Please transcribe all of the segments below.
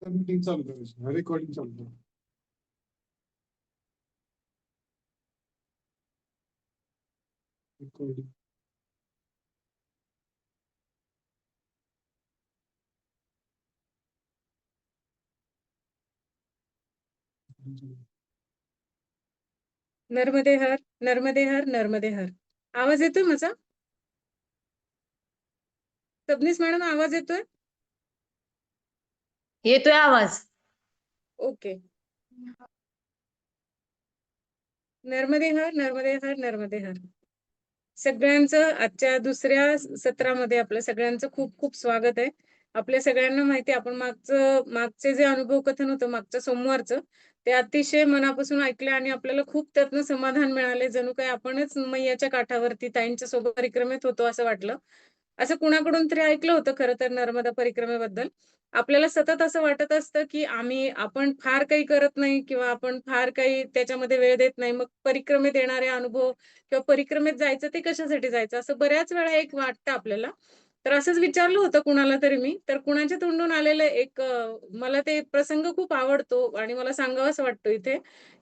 Meeting चालू करायची, recording चालू करा. रेकॉर्डिंग. नर्मदे हर, नर्मदे हर, नर्मदे हर. आवाज येतोय माझा? सबनीस मॅडम आवाज येतोय? येतोय आवाज. ओके. नर्मदे हर, नर्मदे हर, नर्मदे हर. सगळ्यांचं आजच्या दुसऱ्या सत्रामध्ये आपलं सगळ्यांचं खूप खूप स्वागत आहे. आपल्या सगळ्यांना माहिती आहे, आपण मागचे जे अनुभव कथन होतं मागच्या सोमवारचं, ते अतिशय मनापासून ऐकले आणि आपल्याला खूप त्यातनं समाधान मिळाले. जणू काही आपणच मैयाच्या काठावरती ताईंच्या सोबत परिक्रमेत होतो असं वाटलं. असं कुणाकडून तरी ऐकलं होतं खरं तर नर्मदा परिक्रमेबद्दल. आपल्याला सतत असं वाटत असतं, की आपण फार काही करत नाही किंवा आपण फार काही त्याच्यामध्ये वेळ देत नाही. मग परिक्रमेत येणारे अनुभव किंवा परिक्रमेत जायचं ते कशासाठी जायचं असं बऱ्याच वेळा एक वाटतं आपल्याला. तर असंच विचारलं होतं कुणाला तरी मी, तर कुणाच्या तोंडून आलेलं मला ते प्रसंग खूप आवडतो आणि मला सांगावासं वाटतो इथे,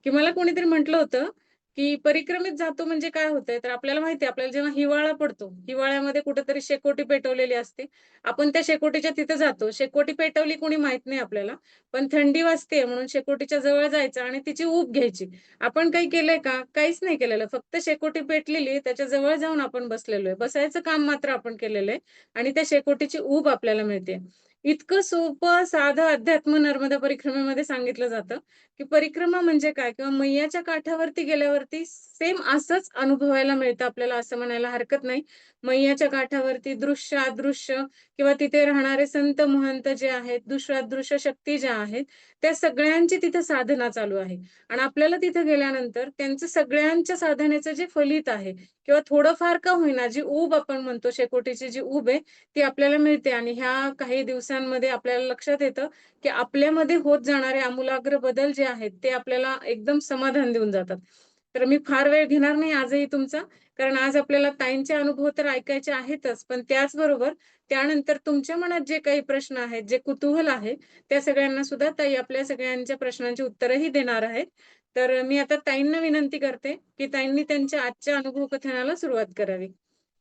की मला कोणीतरी म्हटलं होतं, की परिक्रमेत जातो म्हणजे काय होतंय, तर आपल्याला माहिती आहे आपल्याला जेव्हा हिवाळा पडतो, हिवाळ्यामध्ये कुठेतरी शेकोटी पेटवलेली असते. आपण त्या शेकोटीच्या तिथे जातो. शेकोटी पेटवली कोणी माहित नाही आपल्याला, पण थंडी वाजते म्हणून शेकोटीच्या जवळ जायचं आणि तिची ऊब घ्यायची. आपण काही केलंय का? काहीच नाही केलेलं. फक्त शेकोटी पेटलेली त्याच्या जवळ जाऊन आपण बसलेलो आहे. बसायचं काम मात्र आपण केलेलं आहे आणि त्या शेकोटीची ऊब आपल्याला मिळते. इतकं सोपं, साधं अध्यात्म नर्मदा परिक्रमेमध्ये सांगितलं जातं, की परिक्रमा म्हणजे काय किंवा मैयाच्या काठावरती गेल्यावरती सेम असंच अनुभवायला मिळतं आपल्याला असं म्हणायला हरकत नाही. मैयाच्या काठावरती दृश्य, अदृश्य किंवा तिथे राहणारे संत महंत जे आहेत, दृश्य शक्ती ज्या आहेत, त्या सगळ्यांची तिथे साधना चालू आहे. आणि आपल्याला तिथे गेल्यानंतर त्यांचं सगळ्यांच्या साधनेचं जे फलित आहे किंवा थोडंफार का होईना जी ऊब आपण म्हणतो शेकोटीची जी ऊब आहे ती आपल्याला मिळते आणि ह्या काही दिवसांमध्ये आपल्याला लक्षात येतं की आपल्यामध्ये होत जाणारे आमूलाग्र बदल जे आहेत ते आपल्याला एकदम समाधान देऊन जातात. तर मी फार वेळ घेणार नाही आजही तुमचा, कारण आज आपल्याला ताईंचे अनुभव तर ऐकायचे आहेतच, पण त्याचबरोबर त्यानंतर तुमच्या मनात जे काही प्रश्न आहेत, जे कुतूहल आहे, त्या सगळ्यांना सुद्धा ताई आपल्या सगळ्यांच्या प्रश्नांची उत्तरही देणार आहेत. तर मी आता ताईंना विनंती करते, की ताईंनी त्यांच्या आजच्या अनुभव कथनाला सुरुवात करावी.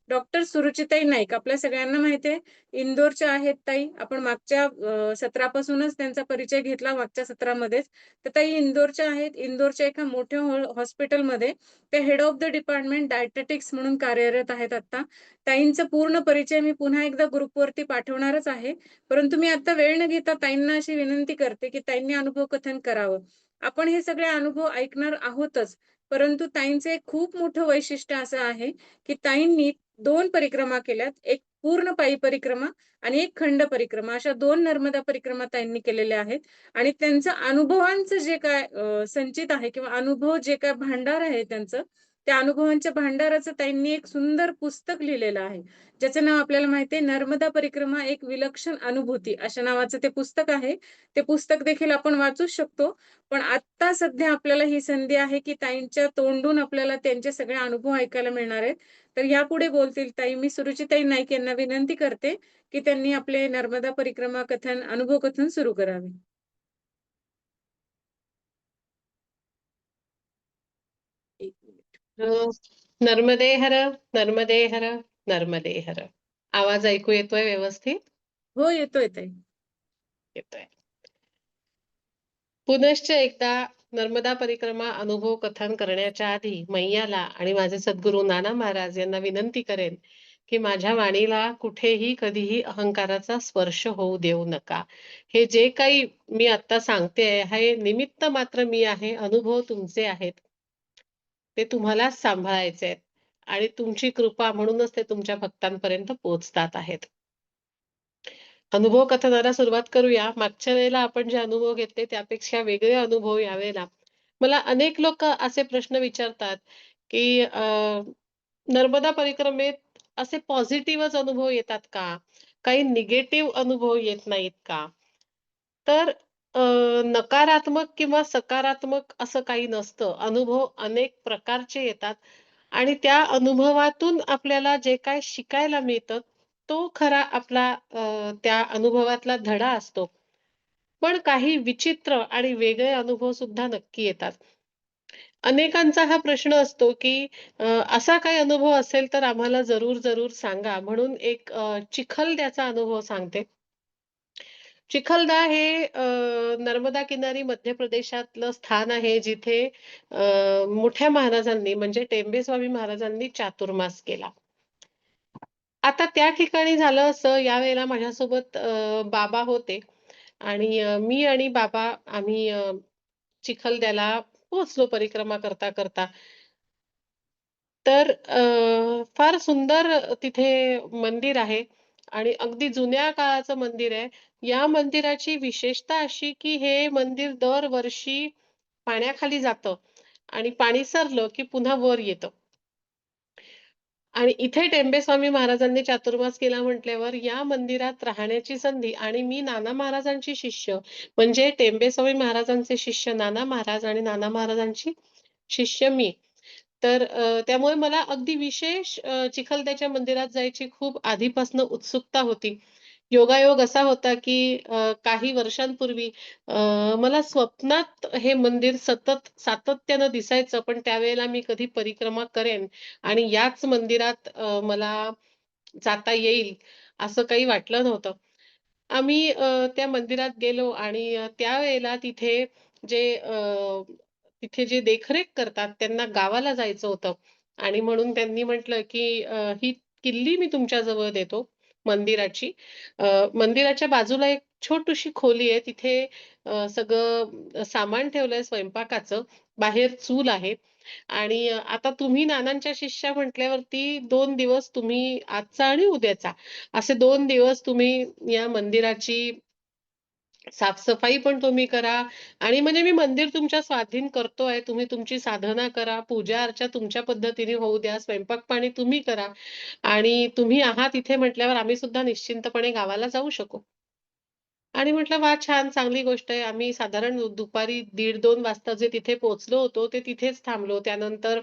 डॉक्टर सुरुचिताई नाईक आपल्या सगळ्यांना माहिती आहे, इंदोरच्या आहेत ताई. आपण मागच्या सत्रापासूनच त्यांचा परिचय घेतला मागच्या सत्रामध्येच. तर ताई इंदोरच्या आहेत. इंदोरच्या एका मोठ्या हॉस्पिटलमध्ये ते head of the department dietetics म्हणून कार्यरत आहेत आता. ताईंचा पूर्ण परिचय मी पुन्हा एकदा ग्रुपवरती पाठवणारच आहे. परंतु मी आता वेळ न घेता ताईंना अशी विनंती करते, की ताईंनी अनुभव कथन करावं. आपण हे सगळे अनुभव ऐकणार आहोतच, परंतु ताईंचं एक खूप मोठं वैशिष्ट्य असं आहे, की ताईंनी 2 परिक्रमा केल्यात. एक पूर्ण पायी परिक्रमा आणि एक खंड परिक्रमा. अशा 2 नर्मदा परिक्रमा ताईंनी केलेल्या आहेत आणि त्यांचं अनुभवांचं जे काय संचित आहे किंवा अनुभव जे काय भांडार आहे त्यांचं, त्या अनुभवांच्या भांडाराचं ताईंनी एक सुंदर पुस्तक लिहिलेलं आहे. ज्याचं नाव आपल्याला माहिती आहे, नर्मदा परिक्रमा एक विलक्षण अनुभूती अशा नावाचं ते पुस्तक आहे. ते पुस्तक देखील आपण वाचूच शकतो. पण आत्ता सध्या आपल्याला ही संधी आहे, की ताईंच्या तोंडून आपल्याला त्यांचे सगळे अनुभव ऐकायला मिळणार आहेत. तर यापुढे बोलतील ताई. मी सुरुचिताई नाईक यांना विनंती करते, की त्यांनी आपले नर्मदा परिक्रमा कथन, अनुभव कथन सुरू करावे. एक मिनिट. नर्मदे हर, नर्मदे हर, नर्मदे हर. आवाज ऐकू येतोय व्यवस्थित? हो, येतोय ताई. येतोय. पुनश्च एकदा नर्मदा परिक्रमा अनुभव कथन करण्याच्या आधी मैयाला आणि माझे सद्गुरू नाना महाराज यांना विनंती करेन, की माझ्या वाणीला कुठेही कधीही अहंकाराचा स्पर्श होऊ देऊ नका. हे जे काही मी आता सांगते हे निमित्त मात्र मी आहे, अनुभव तुमचे आहेत. ते तुम्हालाच सांभाळायचे आहेत आणि तुमची कृपा म्हणूनच ते तुमच्या भक्तांपर्यंत पोहोचतात आहेत. अनुभव कथनाला सुरुवात करूया. मागच्या वेळेला आपण जे अनुभव घेतले त्यापेक्षा वेगळे अनुभव यावेळेला. मला अनेक लोक असे प्रश्न विचारतात, की नर्मदा परिक्रमेत असे पॉझिटिव्हच अनुभव येतात का? काही निगेटिव्ह अनुभव येत नाहीत का? तर नकारात्मक किंवा सकारात्मक असं काही नसतं. अनुभव अनेक प्रकारचे येतात आणि त्या अनुभवातून आपल्याला जे काही शिकायला मिळतं, तो खरा आपला त्या अनुभवातला धडा असतो. पण काही विचित्र आणि वेगळे अनुभव सुद्धा नक्की येतात. अनेकांचा हा प्रश्न असतो, की असा काही अनुभव असेल तर आम्हाला जरूर सांगा. म्हणून एक चिखलदऱ्याचा अनुभव सांगते. चिखलदरा हे नर्मदा किनारी मध्य प्रदेशातलं स्थान आहे, जिथे मोठ्या महाराजांनी म्हणजे टेंबेस्वामी महाराजांनी चातुर्मास केला. आता त्या ठिकाणी झालं असं, यावेळेला माझ्यासोबत बाबा होते आणि मी आणि बाबा आम्ही चिखलदऱ्याला पोहोचलो परिक्रमा करता. तर फार सुंदर तिथे मंदिर आहे आणि अगदी जुन्या काळाचं मंदिर आहे. या मंदिराची विशेषता अशी, की हे मंदिर दरवर्षी पाण्याखाली जातं आणि पाणी सरलं, की पुन्हा वर येतं. आणि इथे टेंबेस्वामी महाराजांनी चातुर्मास केला म्हटल्यावर या मंदिरात राहण्याची संधी आणि मी नाना महाराजांची शिष्य म्हणजे टेंबेस्वामी महाराजांचे शिष्य नाना महाराज आणि नाना महाराजांची शिष्य मी. तर त्यामुळे मला अगदी विशेष चिखलदऱ्याच्या मंदिरात जायची खूप आधीपासून उत्सुकता होती. योगायोग असा होता, की काही वर्षांपूर्वी मला स्वप्नात हे मंदिर सतत सातत्यानं दिसायचं, पण त्यावेळेला मी कधी परिक्रमा करेन आणि याच मंदिरात मला जाता येईल, असं काही वाटलं नव्हतं. आम्ही त्या मंदिरात गेलो आणि त्यावेळेला तिथे जे देखरेख करतात त्यांना गावाला जायचं होतं आणि म्हणून त्यांनी म्हटलं, की ही किल्ली मी तुमच्या जवळ देतो मंदिराची. मंदिराच्या बाजूला एक छोटीशी खोली आहे. तिथे सगळं सामान ठेवलंय स्वयंपाकाचं. बाहेर चूल आहे आणि आता तुम्ही नानांच्या शिष्या म्हटल्यावरती 2 दिवस तुम्ही आजचा आणि उद्याचा असे 2 दिवस तुम्ही या मंदिराची साफ-सफाई पण तुम्ही करा आणि म्हणजे मी मंदिर तुमच्या स्वाधीन करतोय. तुम्ही तुमची साधना करा, पूजा-अर्चा तुमच्या पद्धतीने होऊ द्या, स्वयंपाक-पाणी तुम्ही करा आणि तुम्ही आहात इथे म्हटल्यावर आम्ही सुद्धा निश्चिंतपणे गावाला जाऊ शकू. आणि म्हटलं वाह! छान चांगली गोष्ट आहे. आम्ही साधारण दुपारी 1:30-2 वाजता जे तिथे पोहोचलो होतो, ते तिथेच थांबलो. त्यानंतर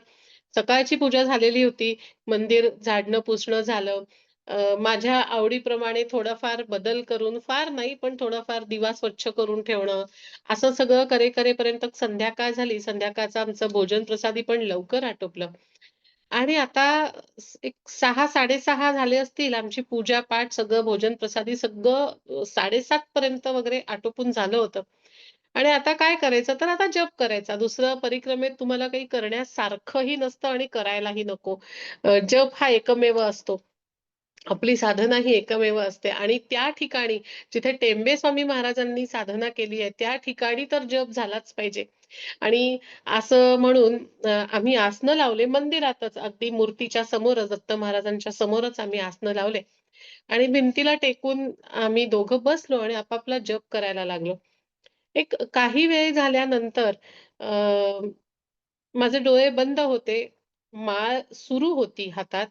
सकाळची पूजा झालेली होती. मंदिर झाडणं-पुसणं झालं. माझ्या आवडीप्रमाणे थोडाफार बदल करून, फार नाही पण थोडाफार दिवा स्वच्छ करून ठेवणं, असं सगळं करेपर्यंत संध्याकाळ झाली. संध्याकाळचं आमचं भोजन प्रसादी पण लवकर आटोपलं. आणि आता एक 6:00-6:30 झाले असतील. आमची पूजा-पाठ सगळं भोजन-प्रसादी सगळं 7:30 पर्यंत वगैरे आटोपून झालं होतं. आणि आता काय करायचं? तर आता जप करायचा. दुसरं परिक्रमेत तुम्हाला काही करण्यासारखंही नसतं आणि करायलाही नको. जप हा एकमेव असतो. आपली साधना ही एकमेव असते आणि त्या ठिकाणी जिथे टेंबेस्वामी महाराजांनी साधना केली आहे, त्या ठिकाणी तर जप झालाच पाहिजे. आणि असं म्हणून आम्ही आसनं लावले मंदिरातच. अगदी मूर्तीच्या समोरच, दत्त महाराजांच्या समोरच आम्ही आसनं लावले आणि भिंतीला टेकून आम्ही दोघं बसलो आणि आपापला जप करायला लागलो. एक काही वेळ झाल्यानंतर माझे डोळे बंद होते. माळ सुरू होती हातात.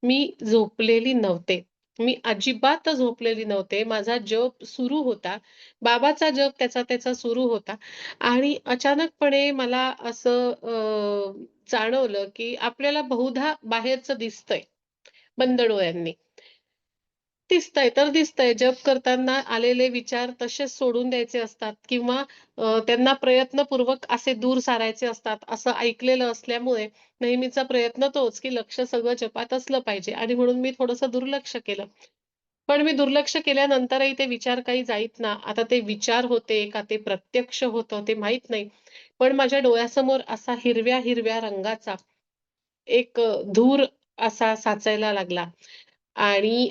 मी झोपलेली नव्हते. मी अजिबात झोपलेली नव्हते. माझा जप सुरू होता. बाबाचा जप त्याचा सुरू होता आणि अचानकपणे मला असं जाणवलं, की आपल्याला बहुधा बाहेरचं दिसतंय बंद डोळ्यांनी. दिसतंय तर दिसतंय. जप करताना आलेले विचार तसेच सोडून द्यायचे असतात किंवा त्यांना प्रयत्नपूर्वक असे दूर सारायचे असतात, असं ऐकलेलं असल्यामुळे नेहमीचा प्रयत्न तोच, की लक्ष सगळं जपात असलं पाहिजे आणि म्हणून मी थोडंसं दुर्लक्ष केलं. पण मी दुर्लक्ष केल्यानंतरही ते विचार काही जाईत ना. आता ते विचार होते का ते प्रत्यक्ष होतं ते माहीत नाही. पण माझ्या डोळ्यासमोर असा हिरव्या रंगाचा एक धूर असा साचायला लागला आणि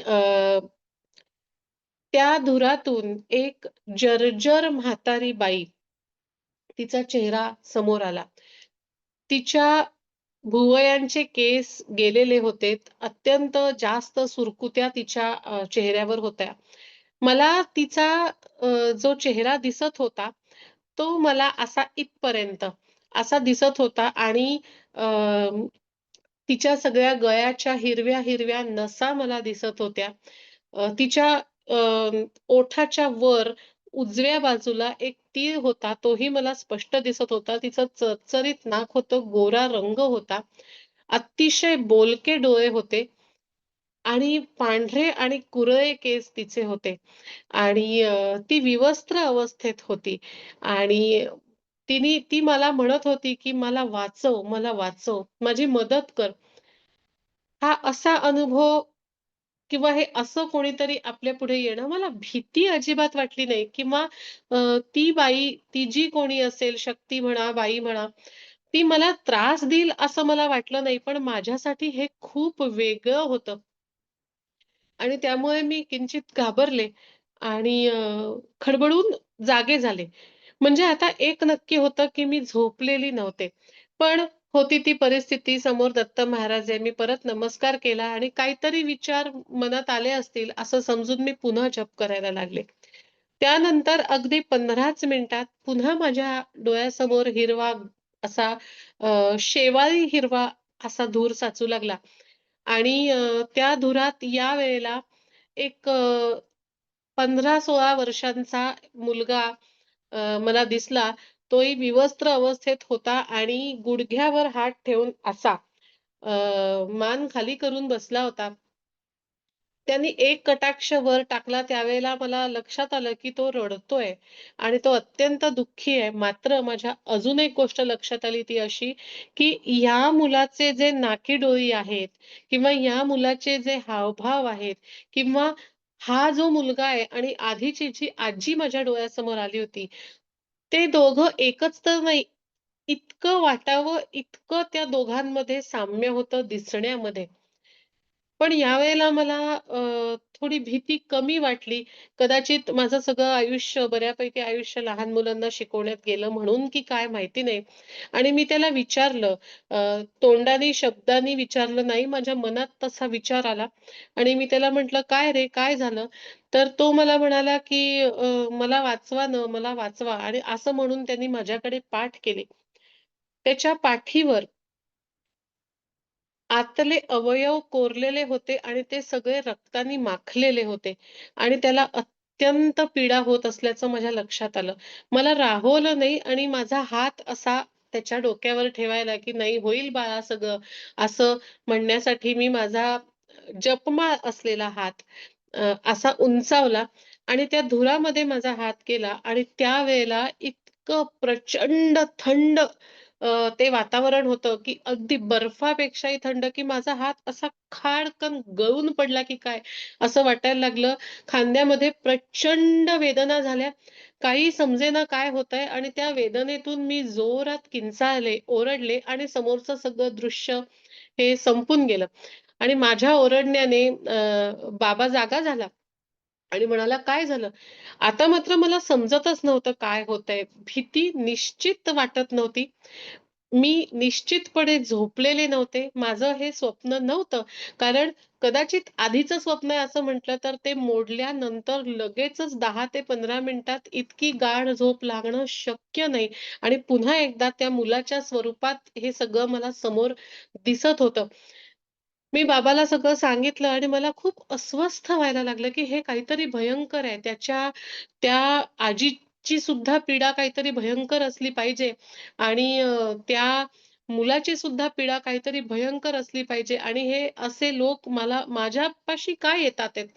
त्या धुरातून एक जर्जर म्हातारी बाई, तिचा चेहरा समोर आला. तिच्या भुवयांचे केस गेलेले होते. अत्यंत जास्त सुरकुत्या तिच्या चेहऱ्यावर होत्या. मला तिचा जो चेहरा दिसत होता, तो मला असा इथपर्यंत असा दिसत होता आणि अ, तिच्या सगळ्या गळ्याच्या हिरव्या नसा मला दिसत होत्या. तिच्या अ, ओठाच्या वर उजव्या बाजूला एक तीळ होता, तोही मला स्पष्ट दिसत होता. तिचं चरचरीत नाक होतं, गोरा रंग होता. अतिशय बोलके डोळे होते आणि पांढरे आणि कुरळे केस तिचे होते आणि ती विवस्त्र अवस्थेत होती आणि ती मला म्हणत होती, की "मला वाचव, मला वाचव, माझी मदत कर." हा असा अनुभव किंवा हे असं कोणीतरी आपल्या पुढे येणं मला भीती अजिबात वाटली नाही किंवा ती बाई, ती जी कोणी असेल शक्ती म्हणा, बाई म्हणा, ती मला त्रास देईल असं मला वाटलं नाही. पण माझ्यासाठी हे खूप वेगळं होतं आणि त्यामुळे मी किंचित घाबरले आणि खडबडून जागे झाले. म्हणजे आता एक नक्की होतं, की मी झोपलेली नव्हते. पण होती ती परिस्थिती समोर दत्त महाराज आहे. मी परत नमस्कार केला आणि काहीतरी विचार मनात आले असतील असं समजून मी पुन्हा जप करायला लागले. त्यानंतर अगदी 15च मिनिटात पुन्हा माझ्या डोळ्यासमोर हिरवा असा शेवाळी हिरवा असा धूर साचू लागला आणि त्या धुरात या वेळेला एक 15-16 वर्षांचा मुलगा मला दिसला. तोही विवस्त्र अवस्थेत होता आणि गुडघ्यावर हात ठेवून असा अ, मान खाली करून बसला होता. त्यांनी एक कटाक्ष वर टाकला त्यावेळेला मला लक्षात आलं, की तो रडतोय आणि तो अत्यंत दुःखी आहे. मात्र माझ्या अजून एक गोष्ट लक्षात आली ती अशी, की या मुलाचे जे नाकीडोळी आहेत किंवा या मुलाचे जे हावभाव आहेत किंवा हा जो मुलगा आहे आणि आधीची जी आजी माझ्या डोळ्यासमोर आली होती, ते दोघं एकच तर नाही, इतकं वाटावं इतकं त्या दोघांमध्ये साम्य होतं दिसण्यामध्ये. पण यावेळेला मला थोडी भीती कमी वाटली. कदाचित माझं सगळं आयुष्य, बऱ्यापैकी आयुष्य लहान मुलांना शिकवण्यात गेलं म्हणून की काय माहिती नाही. आणि मी त्याला विचारलं, तोंडाने, शब्दांनी विचारलं नाही, माझ्या मनात तसा विचार आला आणि मी त्याला म्हटलं, "काय रे, काय झालं?" तर तो मला म्हणाला, की "मला वाचवा ना, मला वाचवा." आणि असं म्हणून त्यांनी माझ्याकडे पाठ केली. त्याच्या पाठीवर आतले अवयव कोरलेले होते आणि ते सगळे रक्तानी माखलेले होते आणि त्याला अत्यंत पीडा होत असल्याचं माझ्या लक्षात आलं. मला राहवलं नाही आणि माझा हात असा त्याच्या डोक्यावर ठेवायला, की "नाही होईल बाळा सगळं." असं म्हणण्यासाठी मी माझा जपमाळ असलेला हात असा उंचावला आणि त्या धुरामध्ये माझा हात गेला आणि त्यावेळेला इतकं प्रचंड थंड ते वातावरण होतं, की अगदी बर्फापेक्षाही थंड, की माझा हात असा खाडकन गळून पडला की काय, असं वाटायला लागलं. खांद्यामध्ये प्रचंड वेदना झाल्या. काही समजेना काय होतंय आणि त्या वेदनेतून मी जोरात किंचाळले, ओरडले आणि समोरचं सगळं दृश्य हे संपून गेलं. आणि माझ्या ओरडण्याने बाबा जागा झाला आणि म्हणाला, "काय झालं?" आता मात्र मला समजतच नव्हतं काय होतंय. भीती निश्चित वाटत नव्हती. मी निश्चितपणे झोपलेले नव्हते. माझं हे स्वप्न नव्हतं. कारण कदाचित आधीचं स्वप्न आहे असं म्हटलं तर ते मोडल्यानंतर लगेचच 10 ते 15 मिनिटात इतकी गाढ झोप लागणं शक्य नाही आणि पुन्हा एकदा त्या मुलाच्या स्वरूपात हे सगळं मला समोर दिसत होतं. मी बाबाला सगळं सांगितलं आणि मला खूप अस्वस्थ व्हायला लागलं, की हे काहीतरी भयंकर आहे. त्या आजीची सुद्धा पीडा काहीतरी भयंकर असली पाहिजे आणि त्या मुलाची सुद्धा पीडा काहीतरी भयंकर असली पाहिजे आणि हे असे लोक माझ्यापाशी का येतात आहेत?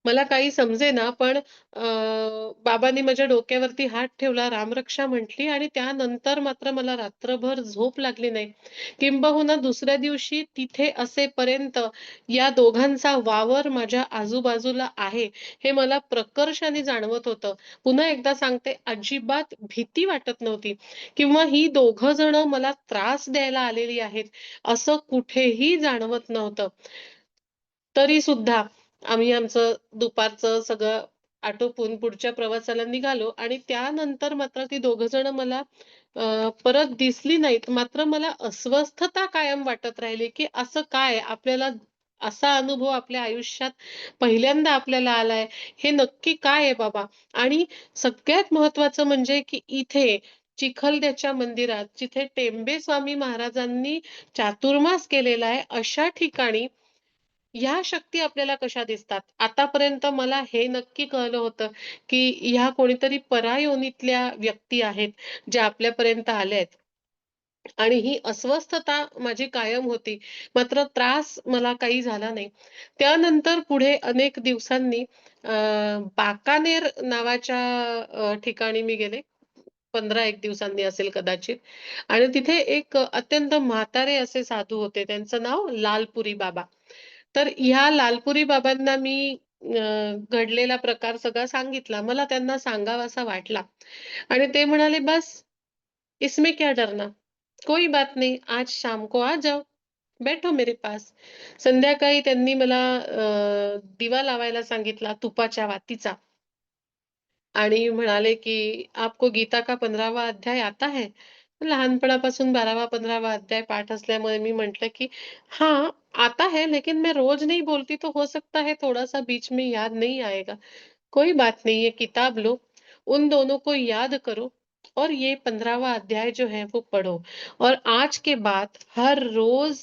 मला काही समजेना, पण बाबांनी माझ्या डोक्यावरती हात ठेवला, रामरक्षा म्हटली आणि त्यानंतर मात्र मला रात्रभर झोप लागली नाही. किंबहुना दुसऱ्या दिवशी तिथे असेपर्यंत या दोघांचा वावर माझ्या आजूबाजूला आहे, हे मला प्रकर्षाने जाणवत होतं. पुन्हा एकदा सांगते, अजिबात भीती वाटत नव्हती किंवा ही दोघं जण मला त्रास द्यायला आलेली आहेत, असं कुठेही जाणवत नव्हतं. तरी सुद्धा आम्ही आमचं दुपारचं सगळं आटोपून पुढच्या प्रवासाला निघालो आणि त्यानंतर मात्र ती दोघं जण मला परत दिसली नाहीत. मात्र मला अस्वस्थता कायम वाटत राहिली, की असं काय आपल्याला असा अनुभव आपल्या आयुष्यात पहिल्यांदा आपल्याला आलाय. हे नक्की काय आहे बाबा? आणि सगळ्यात महत्त्वाचं म्हणजे, की इथे चिखलदऱ्याच्या मंदिरात जिथे टेंबे स्वामी महाराजांनी चातुर्मास केलेला आहे, अशा ठिकाणी ह्या शक्ती आपल्याला कशा दिसतात? आतापर्यंत मला हे नक्की कळलं होतं, की ह्या कोणीतरी परायोनीतल्या व्यक्ती आहेत, ज्या आपल्यापर्यंत आल्यात. आणि ही अस्वस्थता माझी कायम होती. मात्र त्रास मला काही झाला नाही. त्यानंतर पुढे अनेक दिवसांनी बाकानेर नावाच्या ठिकाणी मी गेले. 15-1 दिवसांनी असेल कदाचित. आणि तिथे एक अत्यंत म्हातारे असे साधू होते. त्यांचं नाव लालपुरी बाबा. तर ह्या लालपुरी बाबांना मी घडलेला प्रकार सगळा सांगितला. मला त्यांना सांगावासा वाटला आणि ते म्हणाले, "बस, इसमें क्या डरना? कोई बात नहीं, आज शाम को आ जाओ, बैठो मेरे पास." संध्याकाळी त्यांनी मला दिवा लावायला सांगितला तुपाच्या वातीचा आणि म्हणाले, की "आपको गीता का 15वां अध्याय आता है?" लहानपणापासून 12वां-15वां अध्याय पाठ असल्यामुळे मी म्हटलं, की "हाँ, आता है, लेकिन मैं रोज नहीं बोलती, तो हो सकता है थोड़ा-सा बीच में याद नहीं आएगा." "कोई बात नहीं, ये किताब लो, उन दोनों को याद करो और ये 15वां अध्याय जो है वो पढ़ो और आज के बाद हर रोज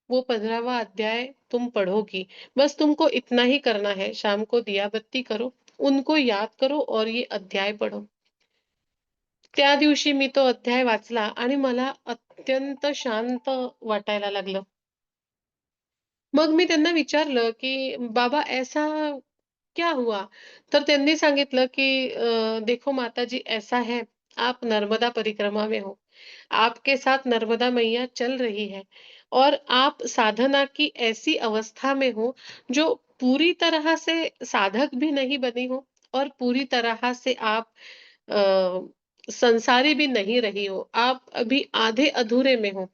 वो 15वां अध्याय तुम पढ़ोगी। बस तुमको इतना ही करना है, शाम को दिया बत्ती करो, उनको याद करो और ये अध्याय पढ़ो." त्या दिवशी मी तो अध्याय वाचला आणि मला अत्यंत शांत वाटायला लागलं. मग मी त्यांना विचारलं, की "बाबा ऐसा क्या हुआ?" तर त्यांनी सांगितलं, की देखो माताजी ऐसा है, आप नर्मदा परिक्रमा में हो. आपके साथ नर्मदा मैया चल रही है और आप साधना की ऐसी अवस्था में हो, जो पूरी तरह से साधक भी नहीं बनी हो और पूरी तरह से आप संसारी भी नहीं रही हो। आप अभी आधे-अधूरे में हो।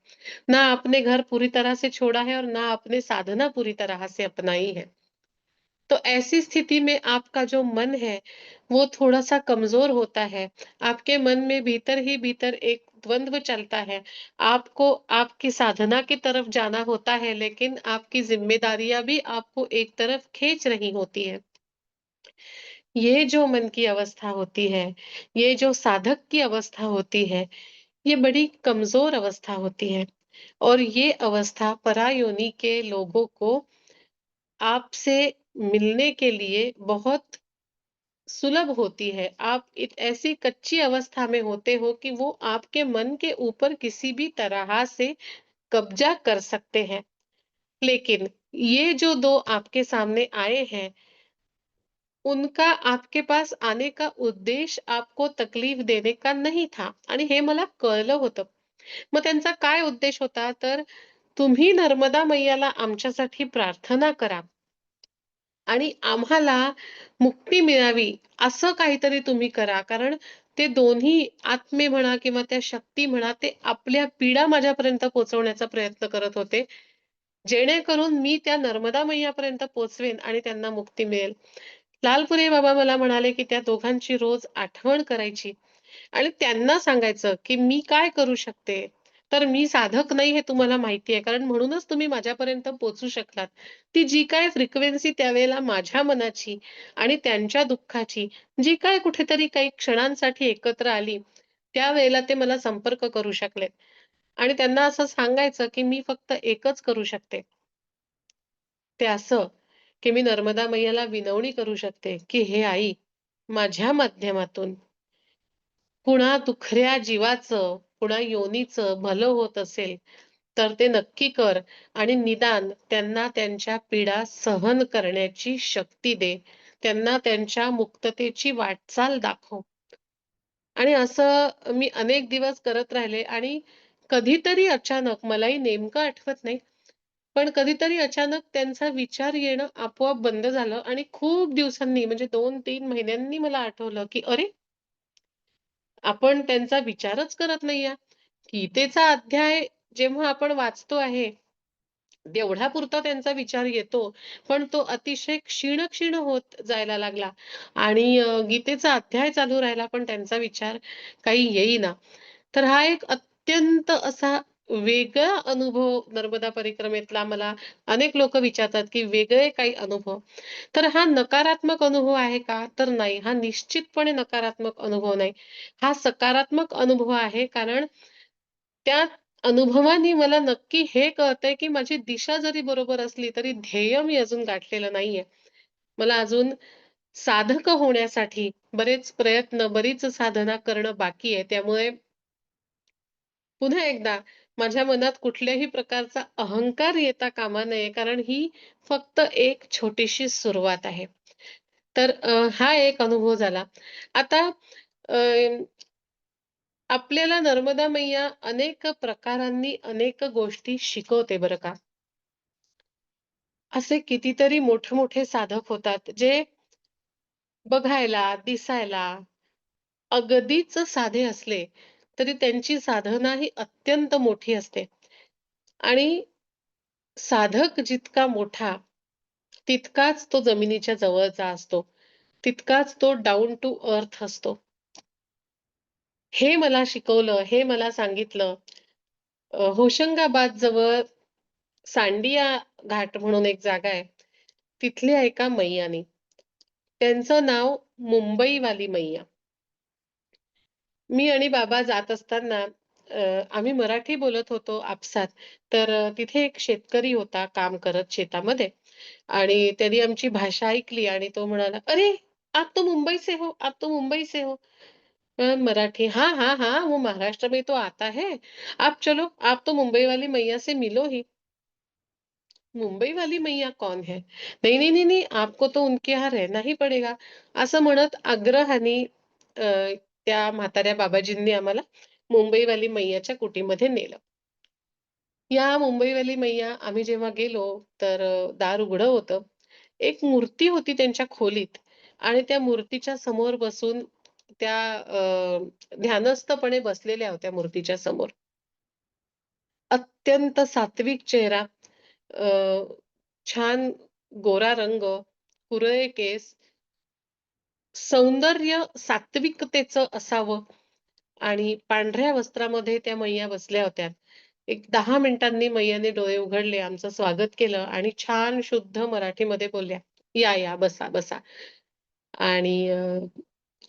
ना आपने घर पूरी तरह से छोड़ा है और ना आपने साधना पूरी तरह से अपनाई है। तो ऐसी स्थिति में आपका जो मन है, वो थोड़ा-सा कमज़ोर होता है। आपके मन में भीतर ही भीतर एक द्वंद्व चलता है। आपको आपकी साधना की तरफ जाना होता है, लेकिन आपकी ज़िम्मेदारियाँ भी आपको एक तरफ खींच रही होती हैं। ये जो मन की अवस्था होती है, ये जो साधक की अवस्था होती है, ये बड़ी कमज़ोर अवस्था होती है और ये अवस्था परायोनि के लोगों को आपसे मिलने के लिए बहुत सुलभ होती है। आप एक ऐसी कच्ची अवस्था में होते हो कि वो आपके मन के ऊपर किसी भी तरह से कब्जा कर सकते हैं। लेकिन ये जो 2 आपके सामने आए हैं, उनका आपके पास आने का उद्देश आपको तकलीफ देने का नाही था आणि हे मला कळलं होतं. मग त्यांचा काय उद्देश होता, तर तुम्ही नर्मदा मैयाला आमच्यासाठी प्रार्थना करा आणि आम्हाला मुक्ती मिळावी असं काहीतरी तुम्ही करा. कारण ते दोन्ही आत्मे म्हणा किंवा त्या शक्ती म्हणा, ते आपल्या पीडा माझ्यापर्यंत पोहोचवण्याचा प्रयत्न करत होते. जेणेकरून मी त्या नर्मदा मैयापर्यंत पोहोचवेन आणि त्यांना मुक्ती मिळेल. लालपुरे बाबा मला म्हणाले, की त्या दोघांची रोज आठवण करायची आणि त्यांना सांगायचं, की मी काय करू शकते? तर मी साधक नाही हे तुम्हाला माहिती आहे. कारण म्हणूनच तुम्ही माझ्यापर्यंत पोहोचू शकलात. ती जी काय फ्रिक्वेन्सी त्यावेळेला माझ्या मनाची आणि त्यांच्या दुःखाची जी काय कुठेतरी काही क्षणांसाठी एकत्र आली, त्यावेळेला ते मला संपर्क करू शकले आणि त्यांना असं सांगायचं, की मी फक्त एकच करू शकते. ते असं, की मी नर्मदा मैयाला विनवणी करू शकते, की "हे आई, माझ्या माध्यमातून कुणा दुखऱ्या जीवाचं, कुणा योनीचं भलं होत असेल, तर ते नक्की कर आणि निदान त्यांना त्यांच्या पीडा सहन करण्याची शक्ती दे. त्यांना त्यांच्या मुक्ततेची वाटचाल दाखव." आणि असं मी अनेक दिवस करत राहिले आणि कधीतरी अचानक मलाही नेमकं आठवत नाही, पण कधीतरी अचानक त्यांचा विचार येणं आपोआप बंद झालं आणि खूप दिवसांनी म्हणजे 2-3 महिन्यांनी मला आठवलं, की अरे, आपण त्यांचा विचारच करत नाहीये. गीतेचा अध्याय जेव्हा आपण वाचतो आहे, तेवढ्यापुरता त्यांचा विचार येतो. पण तो अतिशय क्षीण-क्षीण होत जायला लागला आणि गीतेचा अध्याय चालू राहिला, पण त्यांचा विचार काही येईना. तर हा एक अत्यंत असा वेगळा अनुभव नर्मदा परिक्रमेतला मला अनेक लोकं विचारतात, की वेगळे काही अनुभव. तर हा नकारात्मक अनुभव आहे का? तर नाही. हा निश्चितपणे नकारात्मक अनुभव नाही. हा सकारात्मक अनुभव आहे. कारण त्या अनुभवाने मला नक्की हे कळतंय, की माझी दिशा जरी बरोबर असली, तरी ध्येय मी अजून गाठलेलं नाहीये. मला अजून साधक होण्यासाठी बरेच प्रयत्न, बरीच साधना करणं बाकी आहे. त्यामुळे पुन्हा एकदा माझ्या मनात कुठल्याही प्रकारचा अहंकार येता कामा नये, कारण ही फक्त एक छोटीशी सुरुवात आहे. तर हा एक अनुभव झाला. आता अ, आपल्याला नर्मदा मैया अनेक प्रकारांनी अनेक गोष्टी शिकवते बरं का. असे कितीतरी मोठे-मोठे साधक होतात, जे बघायला, दिसायला अगदीच साधे असले, तरी त्यांची साधना ही अत्यंत मोठी असते. आणि साधक जितका मोठा, तितकाच तो जमिनीच्या जवळचा असतो. तितकाच तो डाउन टू अर्थ असतो. हे मला शिकवलं, हे मला सांगितलं होशंगाबाद जवळ सांडिया घाट म्हणून एक जागा आहे. तिथल्या एका मैयानी. त्यांचं नाव मुंबईवाली मैया. मी आणि बाबा जात असताना आम्ही मराठी बोलत होतो आपसात. तर तिथे एक शेतकरी होता काम करत शेतामध्ये आणि त्यांनी आमची भाषा ऐकली आणि तो म्हणाला, "अरे! आप तो मुंबई से हो, आप तो मुंबई से हो." मराठी, "हाँ, हाँ, हाँ, वो महाराष्ट्र में तो आता है. आप चलो, आप तो मुंबई वाली मैया से मिलो ही." मुंबई वाली मैया कौन है? नहीं, नहीं, नहीं, नहीं, आपको तो उनके यहाँ रहना ही पड़ेगा. असं म्हणत आग्रहाने त्या म्हाताऱ्या बाबाजींनी आम्हाला मुंबईवाली मैयाच्या कुटीमध्ये नेलं. या मुंबईवाली मैया आम्ही जेव्हा गेलो, तर दार उघडं होतं. एक मूर्ती होती त्यांच्या खोलीत आणि त्या मूर्तीच्या समोर बसून त्या ध्यानस्थपणे बसलेल्या होत्या मूर्तीच्या समोर. अत्यंत सात्विक चेहरा, अ, छान गोरा रंग, कुरळे केस, सौंदर्य सात्विकतेचं असावं आणि पांढऱ्या वस्त्रामध्ये त्या मैया बसल्या होत्या. एक 10 मिनिटांनी मैयाने डोळे उघडले, आमचं स्वागत केलं आणि छान शुद्ध मराठीमध्ये बोलल्या, "या, या, बसा, बसा." आणि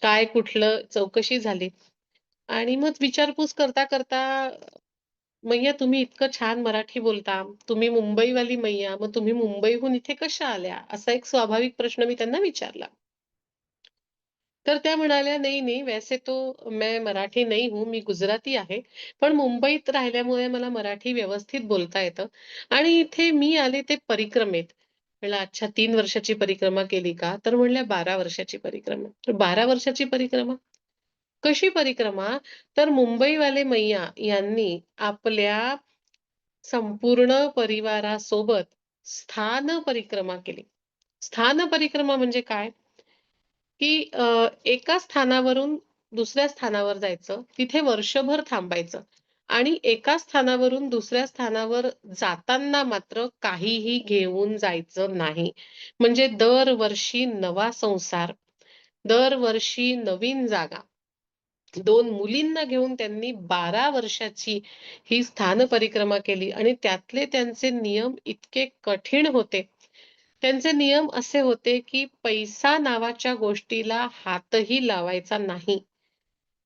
काय कुठलं चौकशी झाली आणि मग विचारपूस करता-करता, "मैया तुम्ही इतकं छान मराठी बोलता. तुम्ही मुंबईवाली मैया, मग तुम्ही मुंबईहून इथे कशा आल्या?" असा एक स्वाभाविक प्रश्न मी त्यांना विचारला. तर त्या म्हणाल्या, "नहीं, नहीं, वैसे तो मैं मराठी नहीं हूँ, मी गुजराती आहे. पण मुंबईत राहिल्यामुळे मला मराठी व्यवस्थित बोलता येतं आणि इथे मी आले ते परिक्रमेत." म्हणलं, "अच्छा 3 वर्षाची परिक्रमा केली का?" तर म्हणल्या, "12 वर्षाची परिक्रमा." तर 12 वर्षाची परिक्रमा? कशी परिक्रमा? तर मुंबईवाले मैया यांनी आपल्या संपूर्ण परिवारासोबत स्थान परिक्रमा केली. स्थान परिक्रमा म्हणजे काय? की एका स्थानावरून दुसऱ्या स्थानावर जायचं, तिथे वर्षभर थांबायचं आणि एका स्थानावरून दुसऱ्या स्थानावर जाताना मात्र काहीही घेऊन जायचं नाही. म्हणजे दरवर्षी नवा संसार, दरवर्षी नवीन जागा. 2 मुलींना घेऊन त्यांनी 12 वर्षाची ही स्थान परिक्रमा केली आणि त्यातले त्यांचे नियम इतके कठीण होते. त्यांचे नियम असे होते, की पैसा नावाच्या गोष्टीला हातही लावायचा नाही.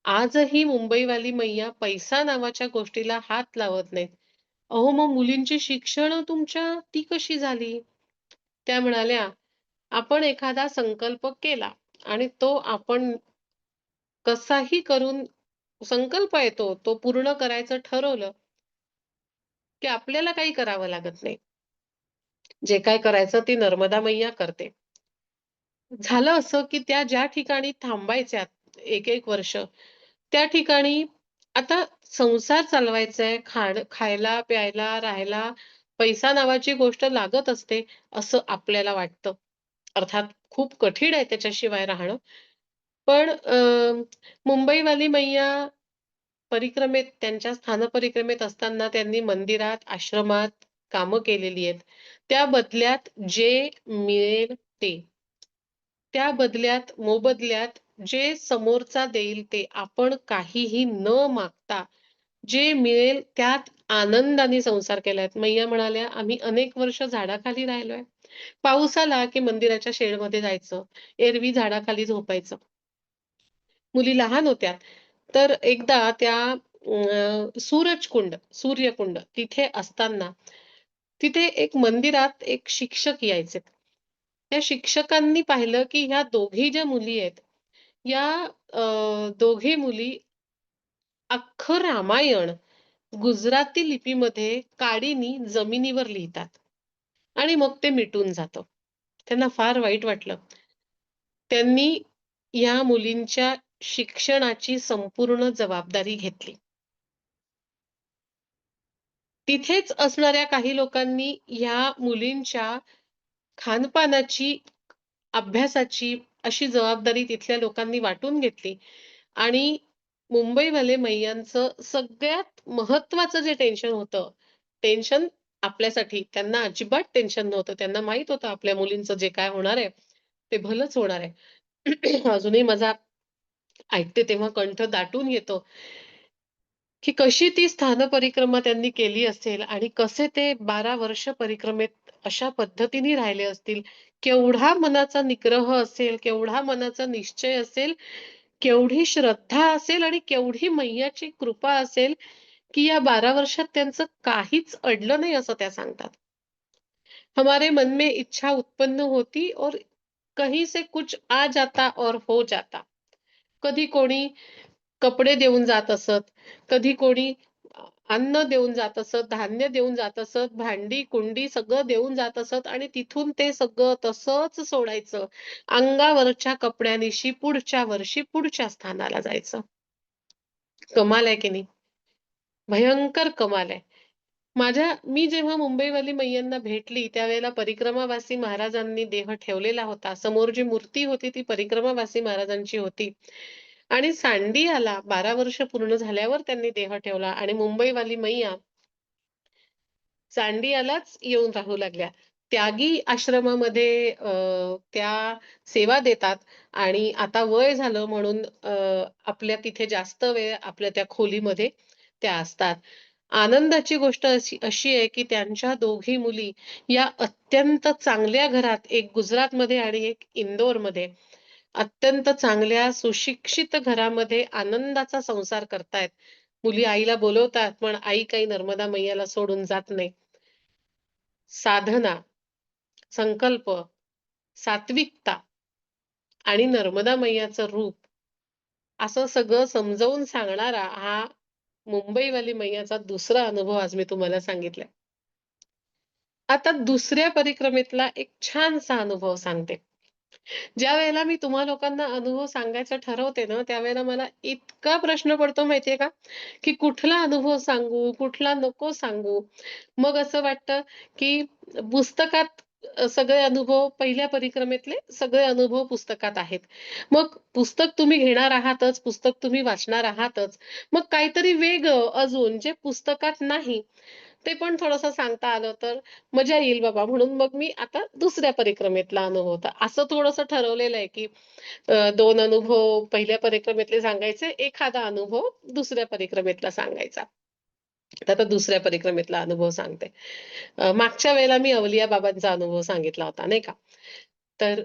आजही मुंबईवाली मैया पैसा नावाच्या गोष्टीला हात लावत नाहीत. अहो, मग मुलींची शिक्षण तुमच्या ती कशी झाली? त्या म्हणाल्या, "आपण एखादा संकल्प केला आणि तो आपण कसाही करून संकल्प आहे तो पूर्ण करायचं ठरवलं, की आपल्याला काही करावं लागत नाही. जे काय करायचं ती नर्मदा मैया करते." झालं असं, की त्या ज्या ठिकाणी थांबायच्या 1-1 वर्ष, त्या ठिकाणी आता संसार चालवायचा आहे, खायला, प्यायला, राहायला पैसा नावाची गोष्ट लागत असते, असं आपल्याला वाटतं. अर्थात खूप कठीण आहे त्याच्याशिवाय राहणं. पण मुंबईवाली मैया परिक्रमेत त्यांच्या स्थानपरिक्रमेत असताना त्यांनी मंदिरात, आश्रमात कामं केलेली आहेत. त्या बदल्यात जे मिळेल ते. त्या बदल्यात, मोबदल्यात जे समोरचा देईल ते. आपण काहीही न मागता जे मिळेल त्यात आनंदाने संसार केलाय. मैया म्हणाल्या, "आम्ही अनेक वर्ष झाडाखाली राहिलोय. पाऊस आला की मंदिराच्या शेडमध्ये जायचं. एरवी झाडाखाली झोपायचं." मुली लहान होत्या. तर एकदा त्या सूर्यकुंड तिथे असताना, तिथे एक मंदिरात एक शिक्षक यायचे. त्या शिक्षकांनी पाहिलं, की ह्या दोघी ज्या मुली आहेत, या दोघी मुली अख्खं रामायण गुजराती लिपीमध्ये काडीनी जमिनीवर लिहितात आणि मग ते मिटून जातं. त्यांना फार वाईट वाटलं. त्यांनी या मुलींच्या शिक्षणाची संपूर्ण जबाबदारी घेतली. तिथेच असणाऱ्या काही लोकांनी ह्या मुलींच्या खानपानाची, अभ्यासाची अशी जबाबदारी तिथल्या लोकांनी वाटून घेतली आणि मुंबईवाले मैयांचं सगळ्यात महत्वाचं जे टेन्शन होतं, टेन्शन आपल्यासाठी त्यांना अजिबात टेन्शन नव्हतं. त्यांना माहित होतं आपल्या मुलींचं जे काय होणार आहे, ते भलंच होणार आहे. अजूनही माझा ऐकते तेव्हा कंठ दाटून येतो, की कशी ती स्थान परिक्रमा त्यांनी केली असेल आणि कसे ते 12 वर्ष परिक्रमेत अशा पद्धतीने राहिले असतील. केवढा मनाचा निग्रह असेल, केवढा मनाचा निश्चय असेल, केवढी श्रद्धा असेल आणि केवढी मैयाची कृपा असेल, की या 12 वर्षात त्यांचं काहीच अडलं नाही असं त्या सांगतात. हमारे मन में इच्छा उत्पन्न होती और कहीं से कुछ आ जाता और हो जाता. कधी कोणी कपडे देऊन जात असत, कधी कोणी अन्न देऊन जात असत, धान्य देऊन जात असत, भांडी-कुंडी सगळं देऊन जात असत आणि तिथून ते सगळं तसंच सोडायचं. अंगावरच्या कपड्यानिशी पुढच्या वर्षी पुढच्या स्थानाला जायचं. कमाल आहे की नाही? भयंकर कमाल आहे. मी जेव्हा मुंबईवाली मैयांना भेटली त्यावेळेला परिक्रमावासी महाराजांनी देह ठेवलेला होता. समोर जी मूर्ती होती ती परिक्रमावासी महाराजांची होती. आणि सांडी आला 12 वर्ष पूर्ण झाल्यावर त्यांनी देह ठेवला आणि मुंबईवाली मैया चांडियालाच येऊन राहू लागल्या. त्यागी आश्रमामध्ये त्या सेवा देतात आणि आता वय झालं म्हणून आपल्या तिथे जास्त वेळ आपल्या त्या खोलीमध्ये त्या असतात. आनंदाची गोष्ट अशी अशी आहे की त्यांच्या दोघी मुली या अत्यंत चांगल्या घरात, एक गुजरातमध्ये आणि एक इंदोरमध्ये अत्यंत चांगल्या सुशिक्षित घरामध्ये आनंदाचा संसार करतायत. मुली आईला बोलवतात, पण आई काही नर्मदा मैयाला सोडून जात नाही. साधना, संकल्प, सात्विकता आणि नर्मदा मैयाचं रूप असं सगळं समजावून सांगणारा हा मुंबईवाली मैयाचा दुसरा अनुभव आज मी तुम्हाला सांगितलाय. आता दुसऱ्या परिक्रमेतला एक छानसा अनुभव सांगते. ज्यावेळेला मी तुम्हा लोकांना अनुभव सांगायचं ठरवते ना, त्यावेळेला मला इतका प्रश्न पडतो माहितीये का, की कुठला अनुभव सांगू, कुठला नको सांगू. मग असं वाटतं, की पुस्तकात सगळे अनुभव पहिल्या परिक्रमेतले सगळे अनुभव पुस्तकात आहेत. मग पुस्तक तुम्ही घेणार आहातच, पुस्तक तुम्ही वाचणार आहातच. मग काहीतरी वेगळं अजून जे पुस्तकात नाही, ते पण थोडंसं सांगता आलं तर मजा येईल बाबा म्हणून मग मी आता दुसऱ्या परिक्रमेतला अनुभव होता. असं थोडंसं ठरवलेलं आहे, की 2 अनुभव पहिल्या परिक्रमेतले सांगायचे, एखादा अनुभव दुसऱ्या परिक्रमेतला सांगायचा. तर आता दुसऱ्या परिक्रमेतला अनुभव सांगते. मागच्या वेळेला मी अवलिया बाबांचा अनुभव सांगितला होता, नाही का? तर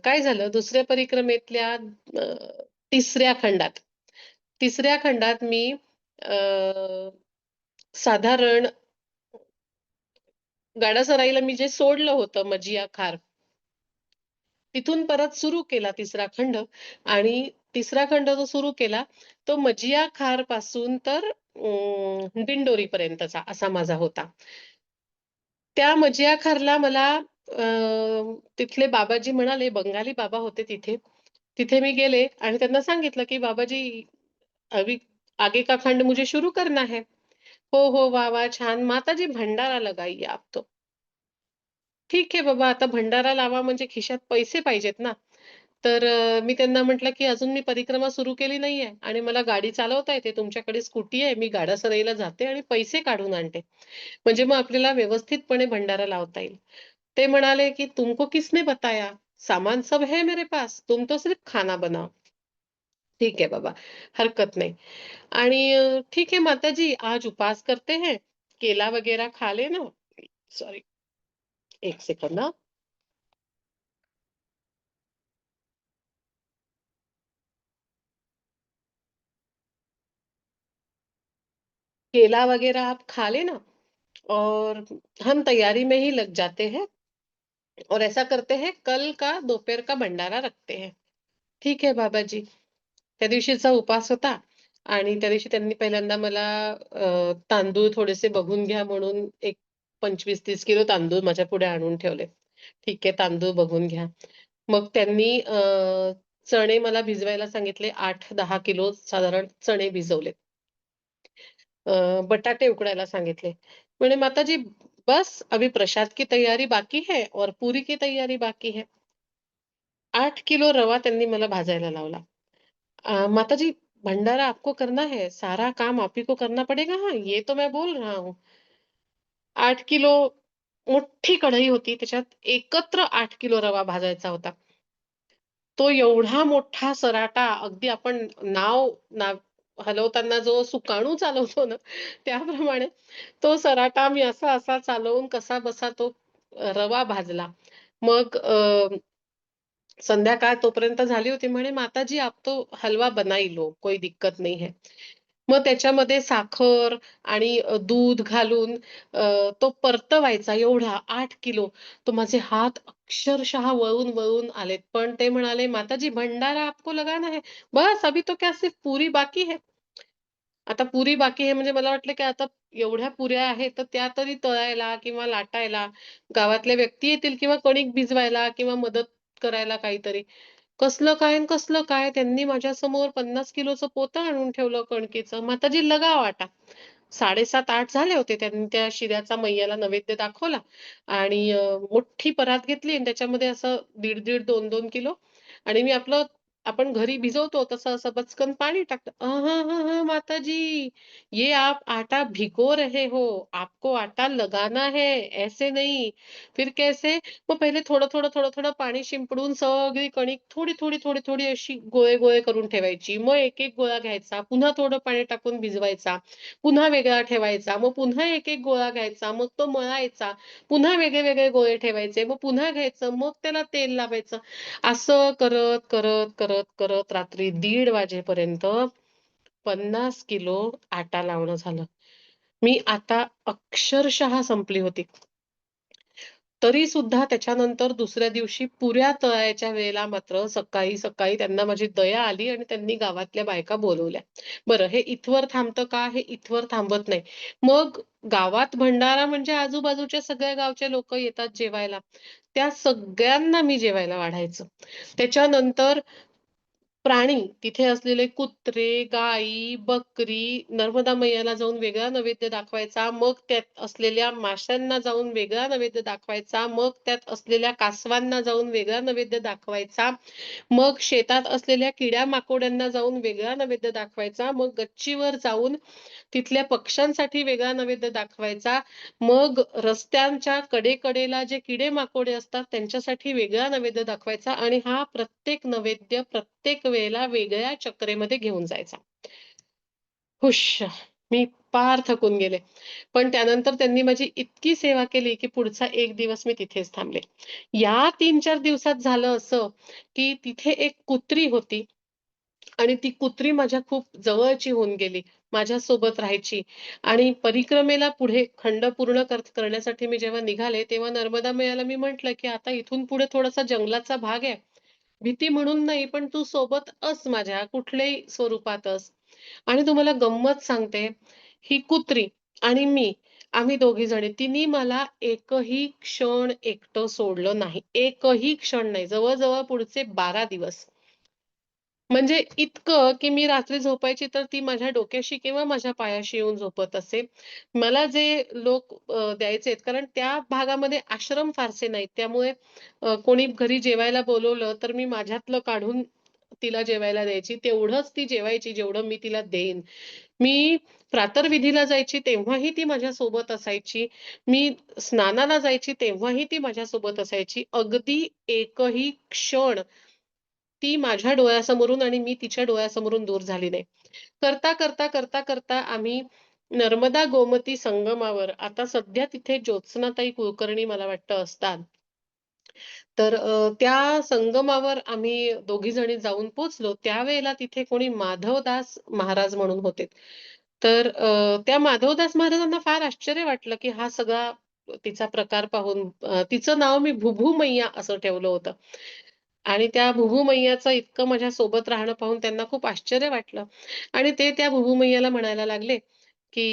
काय झालं दुसऱ्या परिक्रमेतल्या अ, तिसऱ्या खंडात तिसऱ्या खंडात मी अ, साधारण गाडासराईला मी जे सोडलं होतं मजिया खार, तिथून परत सुरू केला तिसरा खंड आणि तिसरा खंड जो सुरू केला, तो मजिया खार पासून तर दिंडोरीपर्यंतचा असा माझा होता. त्या मजिया खारला मला तिथले बाबाजी म्हणाले, बंगाली बाबा होते तिथे. तिथे मी गेले आणि त्यांना सांगितलं, की "बाबाजी अभी आगे का खंड मुझे शुरू करना है." "हो, हो. वाह, वाह! छान. माताजी भंडारा लगाइए आप तो." ठीक आहे बाबा, आता भंडारा लावा म्हणजे खिशात पैसे पाहिजेत ना. तर मी त्यांना म्हटलं, की "अजून मी परिक्रमा सुरू केली नाहीये आणि मला गाडी चालवता येते. तुमच्याकडे स्कूटी आहे. मी गाडासराईला जाते आणि पैसे काढून आणते. म्हणजे मग आपल्याला व्यवस्थितपणे भंडारा लावता येईल." ते म्हणाले, की "तुमको किसने बताया? सामान सब है मेरे पास. तुम तो सिर्फ खाना बनाओ." ठीक आहे बाबा, हरकत नाही. आणि ठीक है माताजी आज उपवास करते हैं. केला वगैरह खा लेना. सॉरी, 1 सेकंद हां. केला वगैरह आप खा लेना और हम तैयारी में ही लग जाते हैं और ऐसा करते हैं कल का दोपहर का भंडारा रखते हैं. ठीक आहे बाबाजी. त्या दिवशीचा उपास होता आणि त्या दिवशी त्यांनी पहिल्यांदा मला तांदूळ थोडेसे बघून घ्या म्हणून एक 25-30 किलो तांदूळ माझ्या पुढे आणून ठेवले. ठीक आहे, तांदूळ बघून घ्या. मग त्यांनी चणे मला भिजवायला सांगितले. 8-10 किलो साधारण चणे भिजवले. बटाटे उकडायला सांगितले. म्हणे माताजी बस अभी प्रसाद की तैयारी बाकी है और पूरी की तैयारी बाकी है. 8 किलो रवा त्यांनी मला भाजायला लावला. माताजी भंडारा आपको करना है, सारा काम आप ही को करना पड़ेगा हाँ, ये तो मैं बोल रहा हूँ. 8 किलो मोठी कढई होती, त्याच्यात एकत्र 8 किलो रवा भाजायचा होता. तो एवढा मोठा सराटा अगदी आपण नाव हलवताना जो सुकाणू चालवतो ना, त्याप्रमाणे तो सराटा मी असा चालवून कसाबसा तो रवा भाजला. मग संध्याकाळ तोपर्यंत झाली होती. म्हणे माताजी आप तो हलवा बना ही लो, कोई दिक्कत नहीं है. मग त्याच्यामध्ये साखर आणि दूध घालून तो परतवायचा एवढा 8 किलो. तो माझे हात अक्षरशः वळून आलेत. पण ते म्हणाले, "माताजी भंडारा आपको लगाना है. बस अभी तो क्या सिर्फ पूरी बाकी है." आता पुरी बाकी आहे म्हणजे मला वाटलं, की आता एवढ्या पुऱ्या आहेत, तर त्या तरी तळायला किंवा लाटायला गावातल्या व्यक्ती येतील किंवा कणिक भिजवायला किंवा मदत करायला काहीतरी. कसलं काय अन् कसलं काय त्यांनी माझ्यासमोर 50 किलोचं पोतं आणून ठेवलं कणकेचं. माताजी लगाव आटा. 7:30-8 झाले होते. त्यांनी त्या शिऱ्याचा मैयाला नैवेद्य दाखवला आणि मोठी परात घेतली आणि त्याच्यामध्ये असं 1.5-1.5, 2-2 किलो आणि मी आपण घरी भिजवतो तसं असं बचकन पाणी टाकलं. "अहं, माताजी, ये आप आटा भिगो रहे हो, आपको आटा लगाना है, ऐसे नहीं." फिर कैसे? मग पहिले थोडं पाणी शिंपडून सगळी कणिक थोडी अशी गोळे करून ठेवायची. मग एक गोळा घ्यायचा, पुन्हा थोडं पाणी टाकून भिजवायचा, पुन्हा वेगळा ठेवायचा, मग पुन्हा एक गोळा घ्यायचा, मग तो मळायचा, पुन्हा वेगळे गोळे ठेवायचे, मग पुन्हा घ्यायचं, मग त्याला तेल लावायचं. असं करत रात्री 1:30 वाजेपर्यंत 50 किलो आटा लावणं झालं. मी आता अक्षरशः संपली होती. तरी सुद्धा त्याच्यानंतर दुसऱ्या दिवशी पुऱ्या तळायच्या वेळेला मात्र सकाळी त्यांना माझी दया आली आणि त्यांनी गावातल्या बायका बोलवल्या. बरं हे इथवर थांबतं का? हे इथवर थांबत नाही. मग गावात भंडारा म्हणजे आजूबाजूच्या सगळ्या गावचे लोकं येतात जेवायला. त्या सगळ्यांना मी जेवायला वाढायचं. त्याच्यानंतर प्राणी तिथे असलेले कुत्रे, गाई, बकरी, नर्मदा मैयाला जाऊन वेगळा नैवेद्य दाखवायचा. मग त्यात असलेल्या माशांना जाऊन वेगळा नैवेद्य दाखवायचा. मग त्यात असलेल्या कासवांना जाऊन वेगळा नैवेद्य दाखवायचा. मग शेतात असलेल्या किड्या-माकोड्यांना जाऊन वेगळा नैवेद्य दाखवायचा. मग गच्चीवर जाऊन तिथल्या पक्ष्यांसाठी वेगळा नैवेद्य दाखवायचा. मग रस्त्यांच्या कडेकडेला जे किडे-माकोडे असतात त्यांच्यासाठी वेगळा नैवेद्य दाखवायचा आणि हा प्रत्येक नैवेद्य प्रत्येक वेळेला वेगळ्या चक्रेमध्ये घेऊन जायचा. हुश्श! मी पार थकून गेले. पण त्यानंतर त्यांनी माझी इतकी सेवा केली, की पुढचा 1 दिवस मी तिथेच थांबले. या 3-4 दिवसात झालं असं, की तिथे एक कुत्री होती आणि ती कुत्री माझ्या खूप जवळची होऊन गेली. माझ्यासोबत राहायची आणि परिक्रमेला पुढे खंड पूर्ण करण्यासाठी मी जेव्हा निघाले, तेव्हा नर्मदा मैयाला मी म्हटलं, की "आता इथून पुढे थोडासा जंगलाचा भाग आहे. भीती म्हणून नाही, पण तू सोबत अस माझ्या, कुठल्याही स्वरूपात अस." आणि तुम्हाला गंमत सांगते, ही कुत्री आणि मी, आम्ही दोघी जणी, तिने मला एकही क्षण एकटं सोडलं नाही. एकही क्षण नाही. जवळ पुढचे 12 दिवस. म्हणजे इतकं, की मी रात्री झोपायची तर ती माझ्या डोक्याशी किंवा माझ्या पायाशी येऊन झोपत असे. मला जे लोक द्यायचेत कारण त्या भागामध्ये आश्रम फारसे नाहीत. त्यामुळे कोणी घरी जेवायला बोलवलं तर मी माझ्यातलं काढून तिला जेवायला द्यायची. तेवढंच ती जेवायची जेवढं मी तिला देईन. मी प्रातर्विधीला जायची तेव्हाही ती माझ्यासोबत असायची. मी स्नानाला जायची तेव्हाही ती माझ्यासोबत असायची. अगदी एकही क्षण ती माझ्या डोळ्यासमोरून आणि मी तिच्या डोळ्यासमोरून दूर झाली नाही. करता आम्ही नर्मदा गोमती संगमावर आता सध्या तिथे ज्योत्स्नाताई कुलकर्णी मला वाटतं असतात. तर त्या संगमावर आम्ही दोघी जणी जाऊन पोहोचलो. त्यावेळेला तिथे कोणी माधवदास महाराज म्हणून होते. तर त्या माधवदास महाराजांना फार आश्चर्य वाटलं, की हा सगळा तिचा प्रकार पाहून तिचं नाव मी भुभू मैया असं ठेवलं होतं. आणि त्या भुभुमय्याचं इतकं माझ्या सोबत राहणं पाहून त्यांना खूप आश्चर्य वाटलं आणि ते त्या भुभुमय्याला म्हणायला लागले की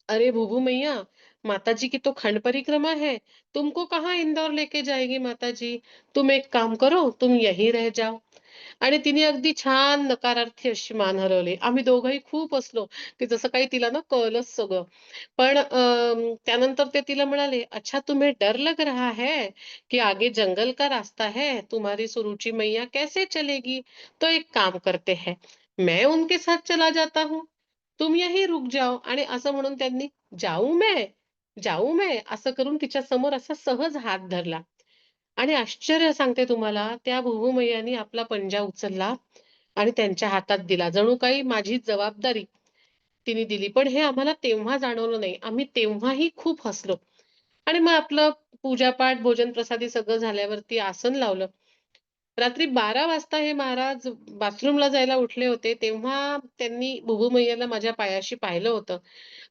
अरे भूभू मैया, माताजी की तो खंड परिक्रमा है, तुमको कहाँ इंदौर लेके जाएगी माताजी, तुम एक काम करो, तुम यहीं रह जाओ. आणि तिने अगदी छान नकारार्थी अशी मान हलवली. आम्ही दोघंही खूप हसलो, की जसं काही तिला ना कळलंच सगळं. पण त्यानंतर ते तिला म्हणाले, अच्छा तुम्हें डर लग रहा है कि आगे जंगल का रास्ता है, तुम्हारी सुरुचि मैया कैसे चलेगी? तो एक काम करते हैं, मैं उनके साथ चला जाता हूँ, तुम यहीं रुक जाओ. आणि असं म्हणून त्यांनी जाऊ मैं असं करून तिच्या समोर असा सहज हात धरला. आणि आश्चर्य सांगते तुम्हाला, त्या भुवुमय्यानी आपला पंजा उचलला आणि त्यांच्या हातात दिला. जणू काही माझी जबाबदारी तिने दिली. पण हे आम्हाला तेव्हा जाणवलं नाही. आम्ही तेव्हाही खूप हसलो. आणि मग आपलं पूजापाठ, भोजन प्रसादी सगळं झाल्यावरती आसन लावलं. रात्री 12 वाजता हे महाराज बाथरूमला जायला उठले होते, तेव्हा त्यांनी भुवुमय्याला माझ्या पायाशी पाहिलं होतं.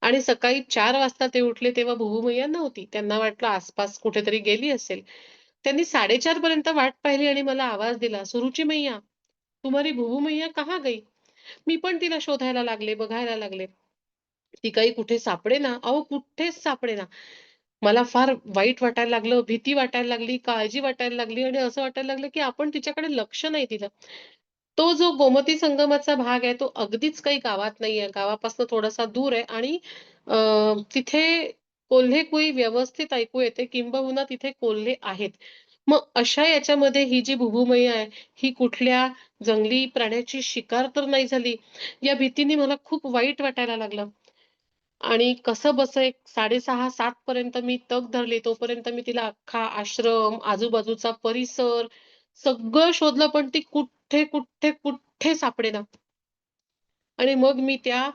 आणि सकाळी 4 वाजता ते उठले तेव्हा भुवुमय्या नव्हती. त्यांना वाटलं आसपास कुठेतरी गेली असेल. त्यांनी 4:30 पर्यंत वाट पाहिली आणि मला आवाज दिला, "सुरुची मैया, तुम्हारी भुवुमय्या कहाँ गई?" मी पण तिला शोधायला लागले, बघायला लागले. ती काही कुठे सापडेना. अहो कुठेच सापडेना. मला फार वाईट वाटायला लागलं, भीती वाटायला लागली, काळजी वाटायला लागली आणि असं वाटायला लागलं, की आपण तिच्याकडे लक्ष नाही दिलं. तो जो गोमती संगमाचा भाग आहे, तो अगदीच काही गावात नाहीये. गावापासून थोडासा दूर आहे आणि अ, तिथे कोल्हेकुई व्यवस्थित ऐकू येते, किंबहुना तिथे कोल्हे आहेत. मग अशा याच्यामध्ये ही जी भुभुमय्या आहे, ही कुठल्या जंगली प्राण्याची शिकार तर नाही झाली, या भीतीने मला खूप वाईट वाटायला लागलं. आणि कसंबसं एक 6:30-7 पर्यंत मी तग धरली. तोपर्यंत मी तिला अख्खा आश्रम, आजूबाजूचा परिसर सगळं शोधलं, पण ती कुठे सापडेना. आणि मग मी त्या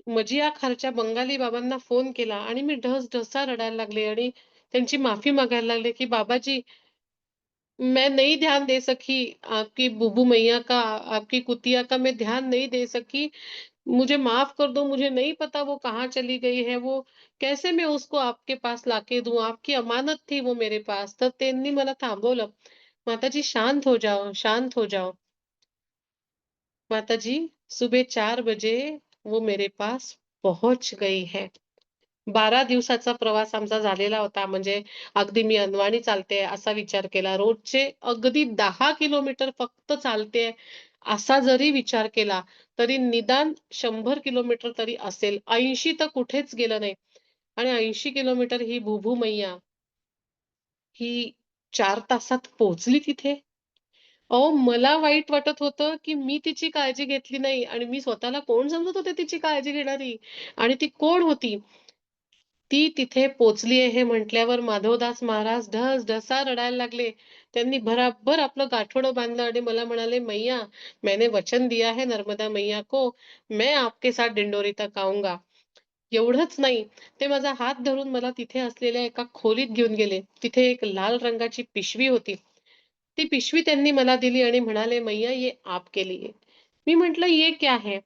मजिया खालच्या बंगाली बाबांना फोन केला आणि मी ढसढसा रडायला लागले आणि त्यांची माफी मागायला लागले, की "बाबाजी, मैं नहीं ध्यान दे सकी आपकी बुबू मैया का, आपकी कुतिया का मैं ध्यान नहीं दे सकी. मुझे माफ कर दो, मुझे नहीं पता वो कहाँ चली गई है, वो कैसे मैं उसको आपके पास लाके दूं, आपकी अमानत थी वो मेरे पास." तर त्यांनी मला थांबवलं. "माताजी शांत हो जाओ, शांत हो जाओ. माताजी सुबह 4 बजे वो मेरे पास पहुंच गई है." 12 दिवसाचा प्रवास आमचा झालेला होता. म्हणजे अगदी मी अनवाणी चालते असा विचार केला. रोजचे अगदी 10 किलोमीटर फक्त चालतेय असा जरी विचार केला, तरी निदान 100 किलोमीटर तरी असेल. 80 तर कुठेच गेलं नाही. आणि 80 किलोमीटर ही भुभू मैया ही 4 तासात पोहोचली तिथे. अहो, मला वाईट वाटत होतं, की मी तिची काळजी घेतली नाही आणि मी स्वतःला कोण समजत होते तिची काळजी घेणारी आणि ती कोण होती? ती तिथे पोहोचली आहे हे म्हटल्यावर माधवदास महाराज ढसढसा रडायला लागले. त्यांनी भराभर आपलं गाठोडं बांधलं आणि मला म्हणाले, "मैया, मैंने वचन दिया है नर्मदा मैया को, मैं आपके साथ डिंडोरी तक आऊंगा." एवढंच नाही, ते माझा हात धरून मला तिथे असलेल्या एका खोलीत घेऊन गेले. तिथे एक लाल रंगाची पिशवी होती. ती पिशवी त्यांनी मला दिली आणि म्हणाले, "मैया ये आपके लिए." मी म्हटलं, "ये क्या है?"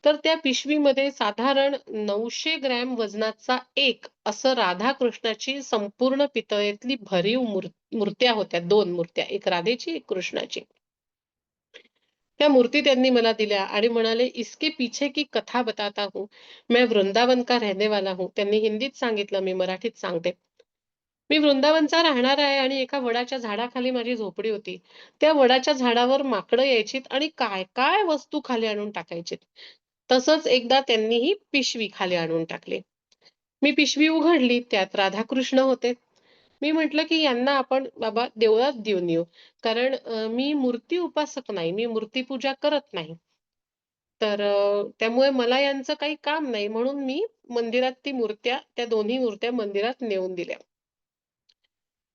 तर त्या पिशवीमध्ये साधारण 900 ग्रॅम वजनाचा एक असं राधाकृष्णाची संपूर्ण पितळेतली भरीव मूर्त्या होत्या. 2 मूर्त्या. एक राधेची, एक कृष्णाची. त्या मूर्ती त्यांनी मला दिल्या आणि म्हणाले, "इसके पीछे की कथा बताता हूँ. मैं वृंदावन का रहने वाला हूँ." त्यांनी हिंदीत सांगितलं, मी मराठीत सांगते. मी वृंदावनचा राहणार आहे आणि एका वडाच्या झाडाखाली माझी झोपडी होती. त्या वडाच्या झाडावर माकडं यायचीत आणि काय-काय वस्तू खाली आणून टाकायचीत. तसंच एकदा त्यांनी ही पिशवी खाली आणून टाकली. मी पिशवी उघडली, त्यात राधाकृष्ण होते. मी म्हटलं, की यांना आपण बाबा देवळात देऊन येऊ. कारण मी मूर्ती उपासक नाही, मी मूर्तीपूजा करत नाही. तर त्यामुळे मला यांचं काही काम नाही म्हणून मी मंदिरात त्या दोन्ही मूर्त्या मंदिरात नेऊन दिल्या.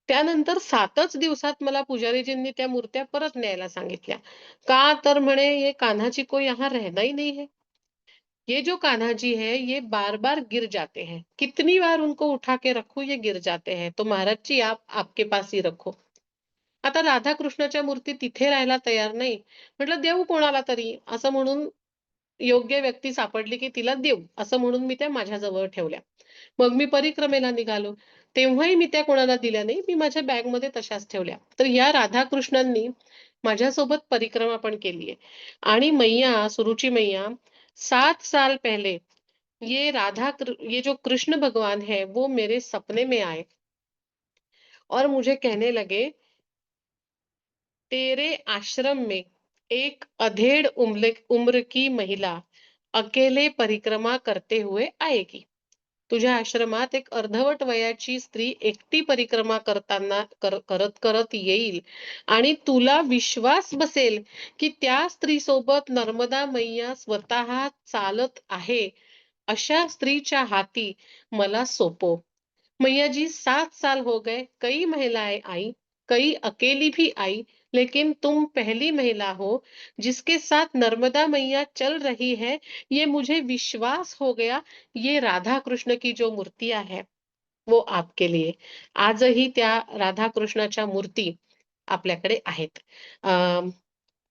त्यानंतर 7च दिवसात मला पुजारीजींनी त्या मूर्त्या परत न्यायला सांगितल्या. का तर म्हणे, "ये कान्हा जी को यहाँ रहना ही नहीं है. ये जो कान्हा जी है, ये बार-बार गिर जाते हैं. कितनी बार उनको उठा के रखूँ, ये गिर जाते हैं. तो महाराज जी आप आपके पास ही रखो." आता राधाकृष्णाच्या मूर्ती तिथे राहायला तयार नाही. म्हटलं देऊ कोणाला तरी असं म्हणून योग्य व्यक्ती सापडली की तिला देऊ असं म्हणून मी त्या माझ्याजवळ ठेवल्या. मग मी परिक्रमेला निघालो. तेव्हाही मी त्या कोणाला दिल्या नाही. मी माझ्या बॅगमध्ये तशाच ठेवल्या. तर या राधाकृष्णांनी माझ्यासोबत परिक्रमा पण केली आहे. आणि मैया, सुरुची मैया 7 साल पहले ये जो कृष्ण भगवान है वो मेरे सपने में आए और मुझे कहने लगे, तेरे आश्रम में एक अधेड़ उम्र की महिला अकेले परिक्रमा करते हुए आएगी. तुझ्या आश्रमात एक अर्धवट वयाची स्त्री एकटी परिक्रमा करत करत येईल आणि तुला विश्वास बसेल की त्या स्त्रीसोबत नर्मदा मैया स्वतः चालत आहे. अशा स्त्रीच्या हाती मला सोपव. मैया जी 7 साल हो गए, कई महिलाएं आई, कई अकेली भी आई, लेकिन तुम पहली महिला हो जिसके साथ नर्मदा मैया चल रही है. ये मुझे विश्वास हो गया. ये राधा कृष्ण की जो मूर्तियां है वो आपके लिए. आजही त्या राधा कृष्णाच्या मूर्ती आपल्याकडे आहेत.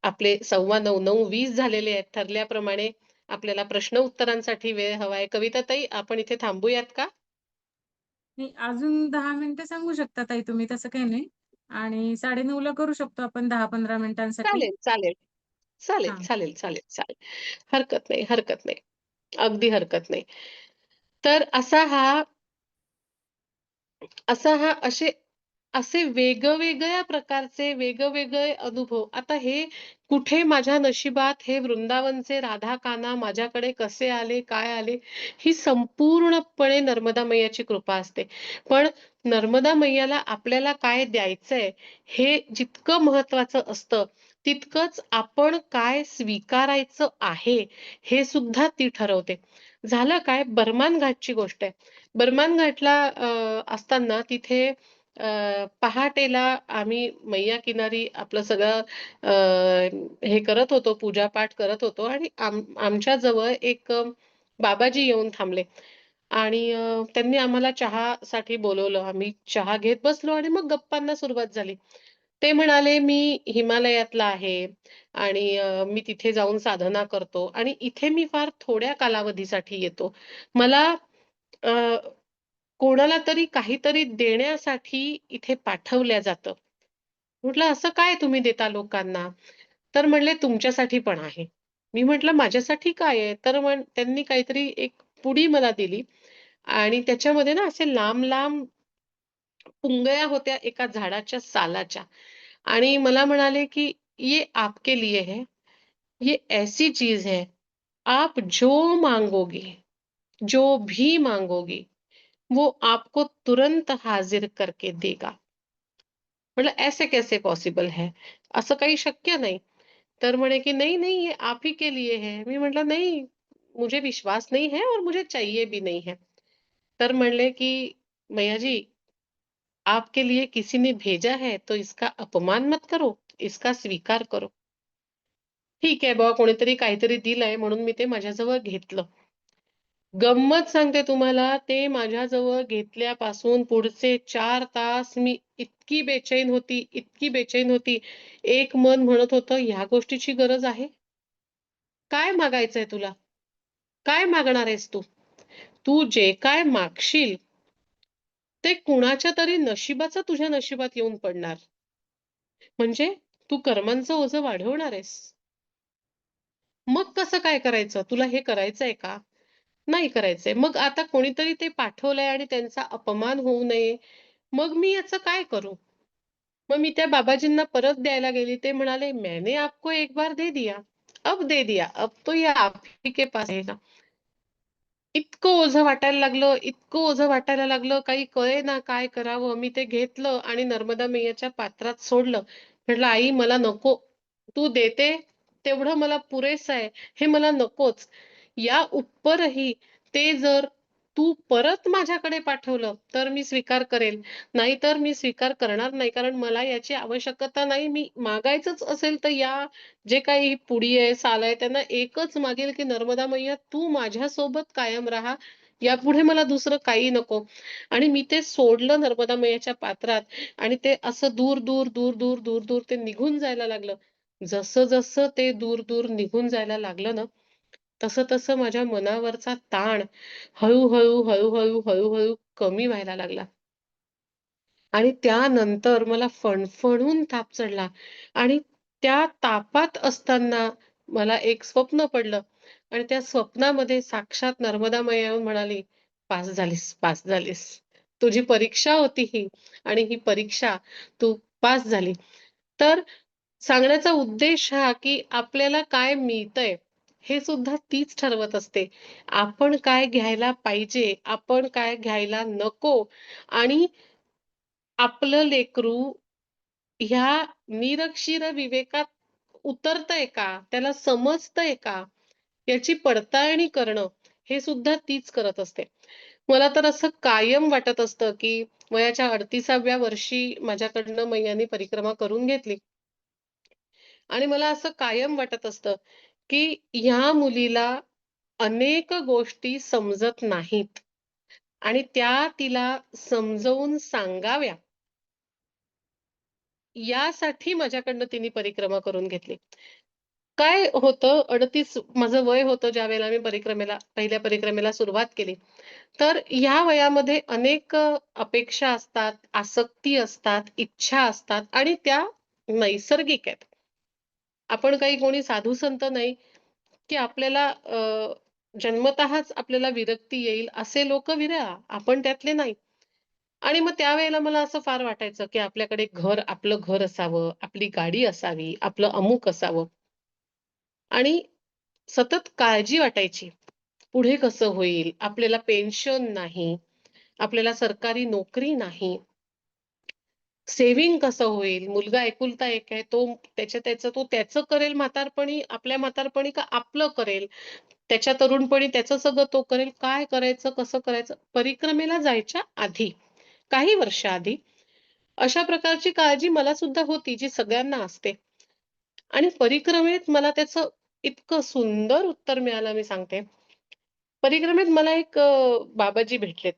आपले 9:15-9:20 झालेले आहेत. ठरल्याप्रमाणे आपल्याला प्रश्न उत्तरांसाठी वेळ हवाय. कविताताई, आपण इथे थांबूयात का? नाही, अजून 10 मिनिटं सांगू शकता ताई तुम्ही, तसं काही नाही. आणि 9:30ला करू शकतो आपण 10-15 मिनिटांसाठी. चालेल, चालेल. चालेल, हा. चालेल, चालेल, चालेल. हरकत नाही, हरकत नाही. अगदी हरकत नाही. तर असे असे वेगवेगळ्या प्रकारचे वेगवेगळे अनुभव. आता हे कुठे माझ्या नशिबात हे वृंदावनचे राधा कान्हा माझ्याकडे कसे आले, काय आले, ही संपूर्णपणे नर्मदा मैयाची कृपा असते. पण नर्मदा मैयाला आपल्याला काय द्यायचंय हे जितकं महत्वाचं असतं, तितकंच आपण काय स्वीकारायचं आहे हे सुद्धा ती ठरवते. झालं काय, बर्मान घाटची गोष्ट आहे. बर्मान घाटला असताना तिथे पहाटेला आम्ही मैया किनारी आपलं सगळं हे करत होतो, पूजापाठ करत होतो आणि आमच्या जवळ एक बाबाजी येऊन थांबले आणि त्यांनी आम्हाला चहासाठी बोलवलं. आम्ही चहा घेत बसलो आणि मग गप्पांना सुरुवात झाली. ते म्हणाले, "मी हिमालयातला आहे आणि मी तिथे जाऊन साधना करतो आणि इथे मी फार थोड्या कालावधीसाठी येतो. मला अ, कोणाला तरी काहीतरी देण्यासाठी इथे पाठवल्या जातं." म्हटलं, "असं काय तुम्ही देता लोकांना?" तर म्हणले, "तुमच्यासाठी पण आहे." मी म्हटलं, "माझ्यासाठी काय आहे?" तर त्यांनी काहीतरी एक पुडी मला दिली आणि त्याच्यामध्ये ना असे लांब-लांब पुंगळ्या होत्या एका झाडाच्या सालाच्या आणि मला म्हणाले, की "ये आपके लिए है. ये ऐसी चीज है, आप जो मांगोगी, जो भी मांगोगी, वो आपको तुरंत हाजिर करके देगा." म्हटलं, "ऐसे कैसे पॉसिबल है? असं काही शक्य नाही." तर म्हणे की "नहीं, नहीं, ये आप ही के लिए है." मी म्हटलं, "नहीं, मुझे विश्वास नहीं है और मुझे चाहिए भी नहीं है." तर म्हणले की "मैया जी, आपके लिए किसी ने भेजा है तो इसका अपमान मत करो, इसका स्वीकार करो." ठीक आहे बुवा, कोणीतरी काहीतरी दिलंय म्हणून मी ते माझ्याजवळ घेतलं. गंमत सांगते तुम्हाला, ते माझ्याजवळ घेतल्यापासून पुढचे 4 तास मी इतकी बेचैन होती, इतकी बेचैन होती. एक मन म्हणत होतं, ह्या गोष्टीची गरज आहे? काय मागायचंय तुला? काय मागणार आहेस तू? तू जे काय मागशील, ते कुणाच्या तरी नशिबाचं तुझ्या नशिबात येऊन पडणार. म्हणजे तू कर्मांचं ओझं वाढवणार आहेस. मग कसं काय करायचं? तुला हे करायचंय का? नाही करायचंय. मग आता कोणीतरी ते पाठवलंय आणि त्यांचा अपमान होऊ नये. मग मी याचं काय करू? मग मी त्या बाबाजींना परत द्यायला गेली. ते म्हणाले, "मैंने आपको एक बार दे दिया. अब दे दिया. अब तो ये आप ही के पास रहेगा." इतकं ओझं वाटायला लागलं, इतकं ओझं वाटायला लागलं, काही कळेना काय करावं. मी ते घेतलं आणि नर्मदा मैयाच्या पात्रात सोडलं. म्हटलं, "आई मला नको. तू देते तेवढं मला पुरेसं आहे. हे मला नकोच. या उपरही ते जर तू परत माझ्याकडे पाठवलं, तर मी स्वीकार करेल. नाहीतर मी स्वीकार करणार नाही. कारण मला याची आवश्यकता नाही. मी मागायचंच असेल तर या जे काही पुडी आहे, साल आहे, त्यांना एकच मागेल, की नर्मदा मैया तू माझ्यासोबत कायम राहा. यापुढे मला दुसरं काही नको." आणि मी ते सोडलं नर्मदा मैयाच्या पात्रात आणि ते असं दूर, दूर, दूर, दूर, दूर, दूर ते निघून जायला लागलं. जसं-जसं ते दूर-दूर निघून जायला लागलं ना, तसं तसं माझ्या मनावरचा ताण हळूहळू हळूहळू हळूहळू कमी व्हायला लागला. आणि त्यानंतर मला फणफणून ताप चढला आणि त्या तापात असताना मला एक स्वप्न पडलं आणि त्या स्वप्नामध्ये साक्षात नर्मदा मैया येऊन म्हणाली, "पास झालीस, पास झालीस. तुझी परीक्षा होती ही आणि ही परीक्षा तू पास झाली." तर सांगण्याचा उद्देश हा, की आपल्याला काय मिळतंय, हे सुद्धा तीच ठरवत असते. आपण काय घ्यायला पाहिजे, आपण काय घ्यायला नको आणि आपलं लेकरू ह्या निरक्षीर विवेकात उतरतंय का? त्याला समजतंय का? याची पडताळणी करणं हे सुद्धा तीच करत असते. मला तर असं कायम वाटत असतं, की वयाच्या 38व्या वर्षी माझ्याकडनं मैयानी परिक्रमा करून घेतली आणि मला असं कायम वाटत असतं, की ह्या मुलीला अनेक गोष्टी समजत नाहीत आणि त्या तिला समजावून सांगाव्या यासाठी माझ्याकडनं तिने परिक्रमा करून घेतली. काय होतं 38 माझं वय होतं ज्यावेळेला मी पहिल्या परिक्रमेला सुरुवात केली. तर ह्या वयामध्ये अनेक अपेक्षा असतात, आसक्ती असतात, इच्छा असतात आणि त्या नैसर्गिक आहेत. आपण काही कोणी साधू संत नाही, की आपल्याला जन्मतःच आपल्याला विरक्ती येईल असे लोकं विरळा. आपण त्यातले नाही. आणि मग त्यावेळेला मला असं फार वाटायचं, की आपल्याकडे आपलं घर असावं, आपली गाडी असावी, आपलं अमुक असावं आणि सतत काळजी वाटायची. पुढे कसं होईल? आपल्याला पेन्शन नाही, आपल्याला सरकारी नोकरी नाही. सेव्हिंग कसं होईल? मुलगा एकुलता एक आहे. तो त्याचं करेल म्हातारपणी, आपल्या म्हातारपणी का आपलं करेल? त्याच्या तरुणपणी त्याचं सगळं तो करेल. काय करायचं? कसं करायचं? परिक्रमेला जायच्या आधी, काही वर्षाआधी अशा प्रकारची काळजी मला सुद्धा होती, जी सगळ्यांना असते. आणि परिक्रमेत मला त्याचं इतकं सुंदर उत्तर मिळालं मी सांगते. परिक्रमेत मला एक बाबाजी भेटलेत.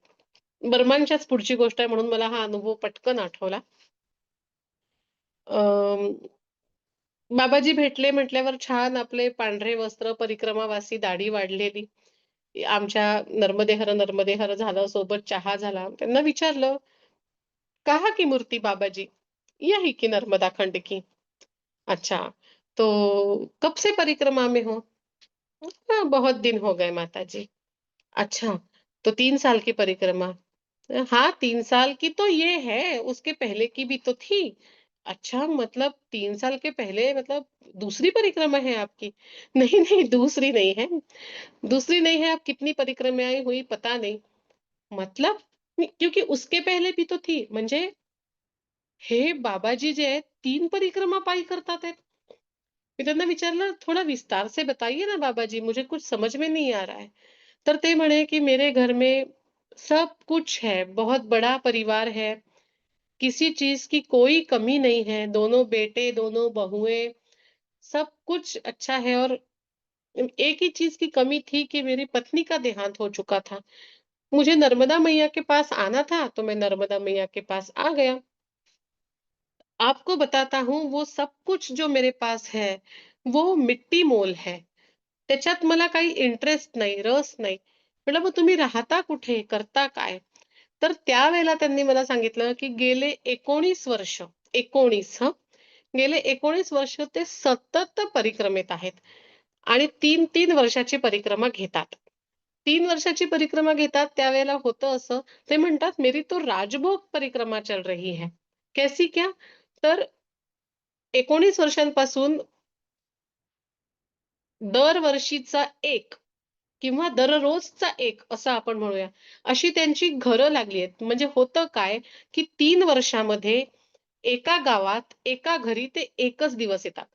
बर्मांच्याच पुढची गोष्ट आहे म्हणून मला हा अनुभव पटकन आठवला. अं, बाबाजी भेटले म्हटल्यावर छान आपले पांढरे वस्त्र, परिक्रमावासी, दाढी वाढलेली. आमच्या नर्मदे हर, नर्मदे हर झालं, सोबत चहा झाला. त्यांना विचारलं, "कहाँ की मूर्ती बाबाजी?" "यही की नर्मदा खंड की." "अच्छा, तो कब से परिक्रमा में हो?" "हाँ, बहुत दिन हो गए माताजी." "अच्छा, तो 3 साल की परिक्रमा?" हाँ, 3 साल की तो ये है, उसके पहले की भी तो थी। अच्छा मतलब 3 साल के पहले मतलब दूसरी परिक्रमा है आपकी? नहीं, नहीं दूसरी नहीं है। दूसरी नहीं है, अब कितनी परिक्रमाएँ हुई पता नहीं। मतलब? क्योंकि उसके पहले भी तो थी। म्हणजे हे बाबाजी जे आहेत 3 परिक्रमा पायी करतात आहेत. मी त्यांना विचारलं, "थोड़ा विस्तार से बताइए ना बाबा जी, मुझे कुछ समझ में नहीं आ रहा है." तर ते म्हणे, की "मेरे घर में सब कुछ है, बहुत बड़ा परिवार है, किसी चीज़ की कोई कमी नहीं है, दोनों बेटे, दोनों बहुएँ, सब कुछ अच्छा है और एक ही चीज़ की कमी थी कि मेरी पत्नी का देहांत हो चुका था। मुझे नर्मदा मैया के पास आना था, तो मैं नर्मदा मैया के पास आ गया। आपको बताता हूँ, वो सब कुछ जो मेरे पास है, वो मिट्टी मोल है. त्याच्यात मला काही इंटरेस्ट नाही, रस नाही." म्हटलं, "मग तुम्ही राहता कुठे? करता काय?" तर त्यावेळेला त्यांनी मला सांगितलं, की गेले 19 वर्ष 19 हं. गेले 19 वर्ष ते सतत परिक्रमेत आहेत आणि 3-3 वर्षाची परिक्रमा घेतात. 3 वर्षाची परिक्रमा घेतात त्यावेळेला होतं असं, ते म्हणतात, "मेरी तो राजभोग परिक्रमा चल रही है." कैसी क्या? तर 19 वर्षांपासून दरवर्षीचा 1 किंवा दररोजचा 1 असं आपण म्हणूया. अशी त्यांची घरं लागली आहेत. म्हणजे होतं काय, की 3 वर्षामध्ये एका गावात, एका घरी ते एकच दिवस येतात.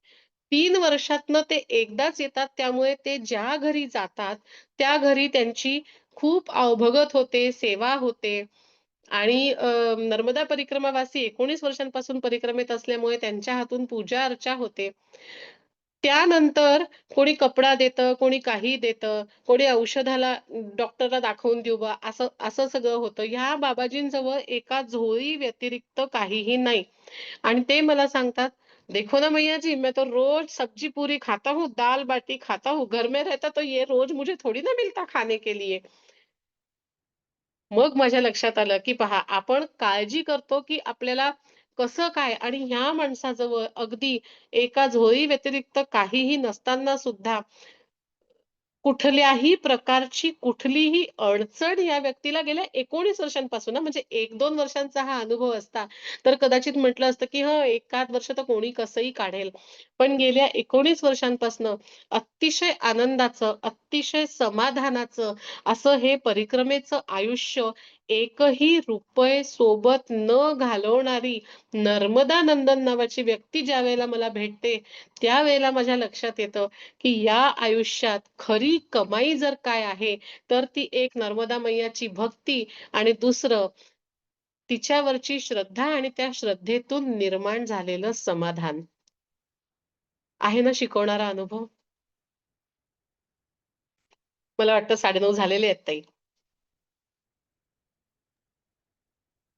3 वर्षातनं ते एकदाच येतात. त्यामुळे ते ज्या घरी जातात, त्या घरी त्यांची खूप अवभगत होते, सेवा होते आणि नर्मदा परिक्रमावासी 19 वर्षांपासून परिक्रमेत असल्यामुळे त्यांच्या हातून पूजा-अर्चा होते. त्यानंतर कोणी कपडा देतं, कोणी काही देतं, कोणी औषधाला डॉक्टरला दाखवून देऊ बा, असं असं सगळं होतं. ह्या बाबाजींजवळ एका झोळी व्यतिरिक्त काहीही नाही. आणि ते मला सांगतात, देखो ना मैया जी, मैं तो रोज सब्जी पूरी खाता हूँ, दाल बाटी खाता हूँ, घर में रहता तो ये रोज मुझे थोडी ना मिलता खाने के लिए. मग माझ्या लक्षात आलं, की पहा आपण काळजी करतो, की आपल्याला कसं काय आणि ह्या माणसाजवळ अगदी एका झोळी व्यतिरिक्त काहीही नसताना सुद्धा कुठल्याही प्रकारची कुठलीही अडचण या व्यक्तीला गेल्या 19 वर्षांपासून हां, म्हणजे 1-2 वर्षांचा हा अनुभव असता, तर कदाचित म्हटलं असतं, की हं, एखाद वर्ष तर कोणी कसंही काढेल. पण गेल्या 19 वर्षांपासनं अतिशय आनंदाचं, अतिशय समाधानाचं असं हे परिक्रमेचं आयुष्य एकही रुपये सोबत न घालवणारी नर्मदा नंदन नावाची व्यक्ती ज्यावेळेला मला भेटते, त्यावेळेला माझ्या लक्षात येतं, की या आयुष्यात खरी कमाई जर काय आहे, तर ती एक नर्मदा मैयाची भक्ती आणि दुसरं तिच्यावरची श्रद्धा आणि त्या श्रद्धेतून निर्माण झालेलं समाधान. आहे ना शिकवणारा अनुभव? मला वाटतं 9:30 झालेले आहेत ताई.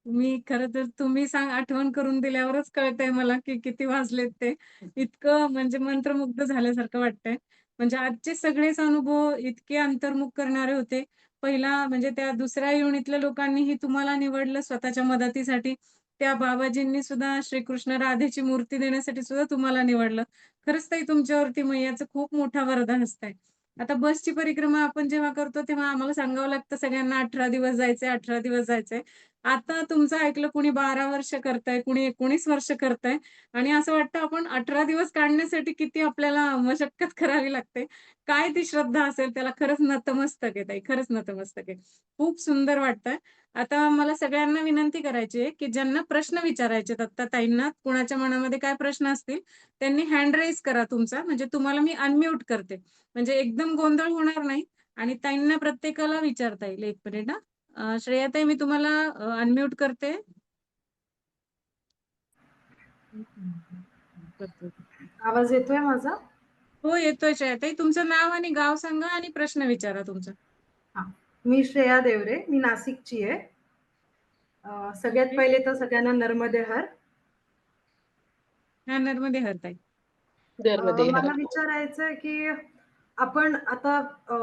मी खरं तर तुम्ही आठवण करून दिल्यावरच कळतंय मला, की किती वाजलेत ते. इतकं म्हणजे मंत्रमुग्ध झाल्यासारखं वाटतंय. म्हणजे आजचे सगळेच अनुभव इतके अंतर्मुख करणारे होते. पहिला म्हणजे त्या दुसऱ्या युनिटल्या लोकांनीही तुम्हाला निवडलं स्वतःच्या मदतीसाठी. त्या बाबाजींनी सुद्धा श्रीकृष्ण राधेची मूर्ती देण्यासाठी सुद्धा तुम्हाला निवडलं. खरंच ताई तुमच्यावरती मैयाचा खूप मोठा वरदान असतंय. आता बसची परिक्रमा आपण जेव्हा करतो, तेव्हा आम्हाला सांगावं लागतं सगळ्यांना 18 दिवस जायचंय, 18 दिवस जायचंय. आता तुमचं ऐकलं कुणी 12 वर्ष करतंय, कुणी 19 वर्ष करतंय आणि असं वाटतं आपण 18 दिवस काढण्यासाठी किती आपल्याला मशक्कत करावी लागते. काय ती श्रद्धा असेल त्याला खरंच नतमस्तक आहे ताई, खरंच नतमस्तक आहे. खूप सुंदर वाटतंय. आता मला सगळ्यांना विनंती करायची आहे, की ज्यांना प्रश्न विचारायचे आहेत आत्ता ताईंना, कुणाच्या मनामध्ये काय प्रश्न असतील, त्यांनी हँड रेज करा तुमचा, म्हणजे तुम्हाला मी अनम्यूट करते. म्हणजे एकदम गोंधळ होणार नाही आणि ताईंना प्रत्येकाला विचारता येईल. 1 मिनिट हां. श्रेयाताई मी तुम्हाला अनम्यूट करते. करते. आवाज येतोय माझा? हो, येतोय श्रेयाताई. तुमचं नाव आणि गाव सांगा आणि प्रश्न विचारा तुमचा. हां. मी श्रेया देवरे. मी नाशिकची आहे. सगळ्यात ओके. पहिले तर सगळ्यांना नर्मदे हर. हां, नर्मदे हर ताई. दरमध्ये मला हं. विचारायचंय की आपण आता अ,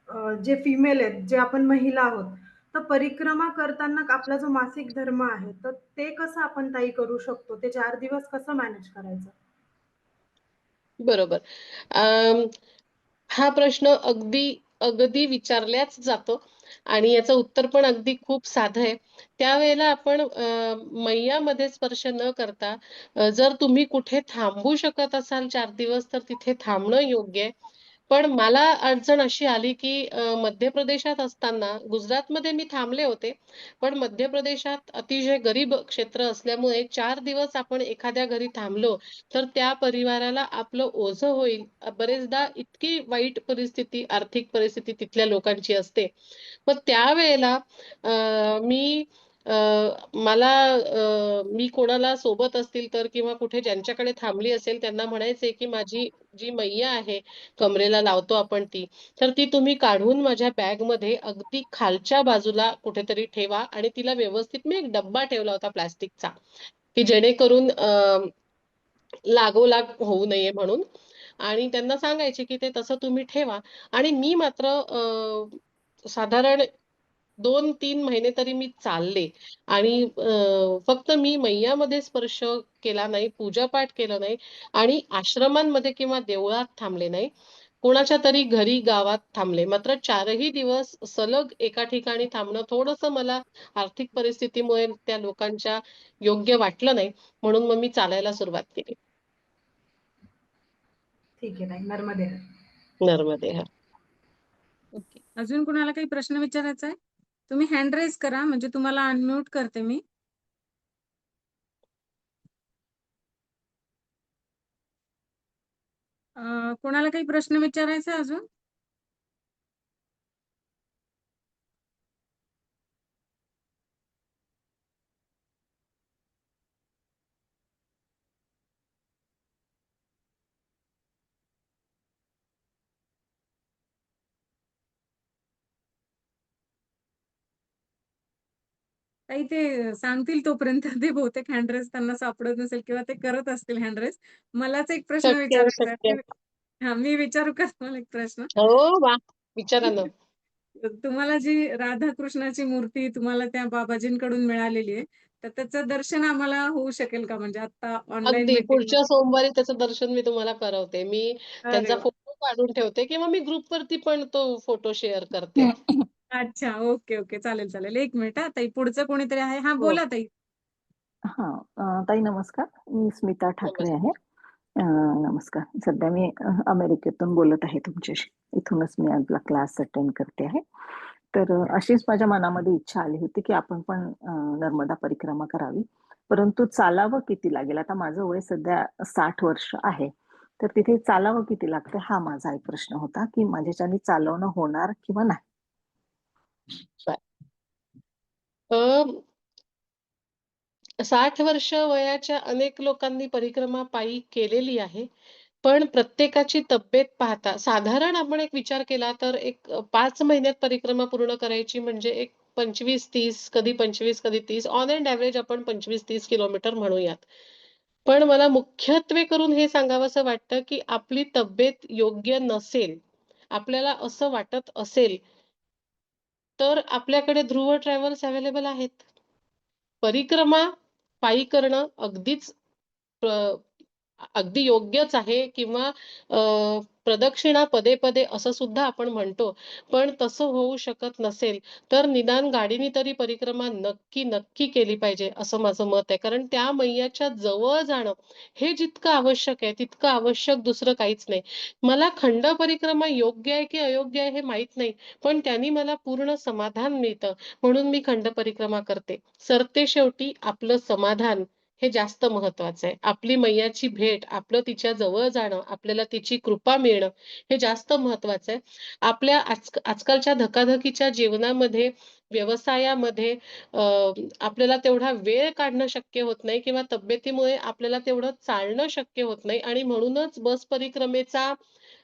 अ, जे फिमेल आहेत, जे आपण महिला आहोत, तर परिक्रमा करताना आपला जो मासिक धर्म आहे, तर ते कसं आपण ताई करू शकतो? ते 4 दिवस कसं मॅनेज करायचं? बरोबर. अं, हा प्रश्न अगदी, अगदी विचारल्याच जातो आणि याचं उत्तर पण अगदी खूप साधं आहे. त्यावेळेला आपण मैयामध्ये स्पर्श न करता जर तुम्ही कुठे थांबू शकत असाल 4 दिवस तर तिथे थांबणं योग्य आहे. पण मला अडचण अशी आली, की मध्य प्रदेशात असताना गुजरातमध्ये मी थांबले होते. पण मध्य प्रदेशात अतिशय गरीब क्षेत्र असल्यामुळे 4 दिवस आपण एखाद्या घरी थांबलो, तर त्या परिवाराला आपलं ओझं होईल. बरेचदा इतकी वाईट परिस्थिती, आर्थिक परिस्थिती तिथल्या लोकांची असते. मग त्यावेळेला मी अ, मला मी कोणाला सोबत असतील तर किंवा कुठे ज्यांच्याकडे थांबली असेल त्यांना म्हणायचे, की माझी जी मैया आहे, कमरेला लावतो आपण ती, तर ती तुम्ही काढून माझ्या बॅगमध्ये अगदी खालच्या बाजूला कुठेतरी ठेवा आणि तिला व्यवस्थित मी एक डब्बा ठेवला होता प्लास्टिकचा, की जेणेकरून लागोलाग होऊ नये म्हणून आणि त्यांना सांगायचे, की ते तसं तुम्ही ठेवा आणि मी मात्र साधारण 2-3 महिने तरी मी चालले आणि फक्त मी मैयामध्ये स्पर्श केला नाही, पूजापाठ केलं नाही आणि आश्रमांमध्ये किंवा देवळात थांबले नाही. कोणाच्या तरी घरी, गावात थांबले. मात्र 4ही दिवस सलग एका ठिकाणी थांबणं थोडंसं मला आर्थिक परिस्थितीमुळे त्या लोकांच्या योग्य वाटलं नाही. म्हणून मग मी चालायला सुरुवात केली. ठीक आहे ताई. नर्मदे हर. नर्मदे हर. ओके. अजून कुणाला काही प्रश्न विचारायचा आहे? तुम्ही हँड रेज करा म्हणजे तुम्हाला अनम्यूट करते मी. कोणाला काही प्रश्न विचारायचा आहे अजून? ताई ते सांगतील तोपर्यंत ते बहुतेक हँड त्यांना सापडत नसेल किंवा ते करत असतील हँड मलाच एक प्रश्न शक्य आहे, विचारायचा शक्य आहे. आहे. हां, मी विचारू का तुम्हाला एक प्रश्न? हो वा, विचारा ना. तुम्हाला जी राधाकृष्णाची मूर्ती तुम्हाला त्या बाबाजींकडून मिळालेली आहे, तर त्याचं दर्शन आम्हाला होऊ शकेल का? म्हणजे आता ऑनलाईन अगदी मीटिंग. पुढच्या सोमवारी त्याचं दर्शन मी तुम्हाला करवते. मी अरे त्यांचा वाह! फोटो काढून ठेवते किंवा मी ग्रुपवरती पण तो फोटो शेअर करते. अच्छा. Okay, okay. चालेल, चालेल. 1 मिनिट हां, ताई पुढचं कोणीतरी आहे. हां, हो, बोला ताई. हां. ताई नमस्कार. मी स्मिता ठाकरे नमस्कार. आहे. नमस्कार. सध्या मी अमेरिकेतून बोलत आहे तुमच्याशी. इथूनच मी आपला क्लास अटेंड करते आहे. तर अशीच माझ्या मनामध्ये इच्छा आली होती, की आपण पण नर्मदा परिक्रमा करावी. परंतु चालावं किती लागेल? आता माझं वय सध्या 60 वर्ष आहे. तर तिथे चालावं किती लागतं? हा माझा एक प्रश्न होता, की माझ्याच्याने चालवणं होणार किंवा नाही? अ, 60 वर्ष वयाच्या अनेक लोकांनी परिक्रमा पायी केलेली आहे. पण प्रत्येकाची तब्येत पाहता साधारण आपण एक विचार केला तर एक 5 महिन्यात परिक्रमा पूर्ण करायची म्हणजे एक 25-30 कधी 25 कधी 30 ऑन एंड एव्हरेज आपण 25-30 किलोमीटर म्हणूयात. पण मला मुख्यत्वे करून हे सांगावसं वाटतं, की आपली तब्येत योग्य नसेल, आपल्याला असं वाटत असेल, तर आपल्याकडे ध्रुव ट्रॅव्हल्स अवेलेबल आहेत. परिक्रमा पायी करणं अगदी योग्यच आहे किंवा प्रदक्षिणा पदे-पदे असं सुद्धा आपण म्हणतो. पण तसं होऊ शकत नसेल, तर निदान गाडीने तरी परिक्रमा नक्की केली पाहिजे, असं माझं मत आहे. कारण त्या मैयाच्या जवळ जाणं हे जितकं आवश्यक आहे, तितकं आवश्यक दुसरं काहीच नाही. मला खंड परिक्रमा योग्य आहे की अयोग्य आहे हे माहीत नाही. पण त्यांनी मला पूर्ण समाधान मिळतं. म्हणून मी खंड परिक्रमा करते. सरतेशेवटी आपलं समाधान हे जास्त महत्वाचं आहे. आपली मैयाची भेट, आपलं तिच्या जवळ जाणं, आपल्याला तिची कृपा मिळणं हे जास्त महत्वाचं आहे. आपल्या आजकालच्या धकाधकीच्या जीवनामध्ये, व्यवसायामध्ये आपल्याला तेवढा वेळ काढणं शक्य होत नाही किंवा तब्येतीमुळे आपल्याला तेवढं चालणं शक्य होत नाही आणि म्हणूनच बस परिक्रमेचा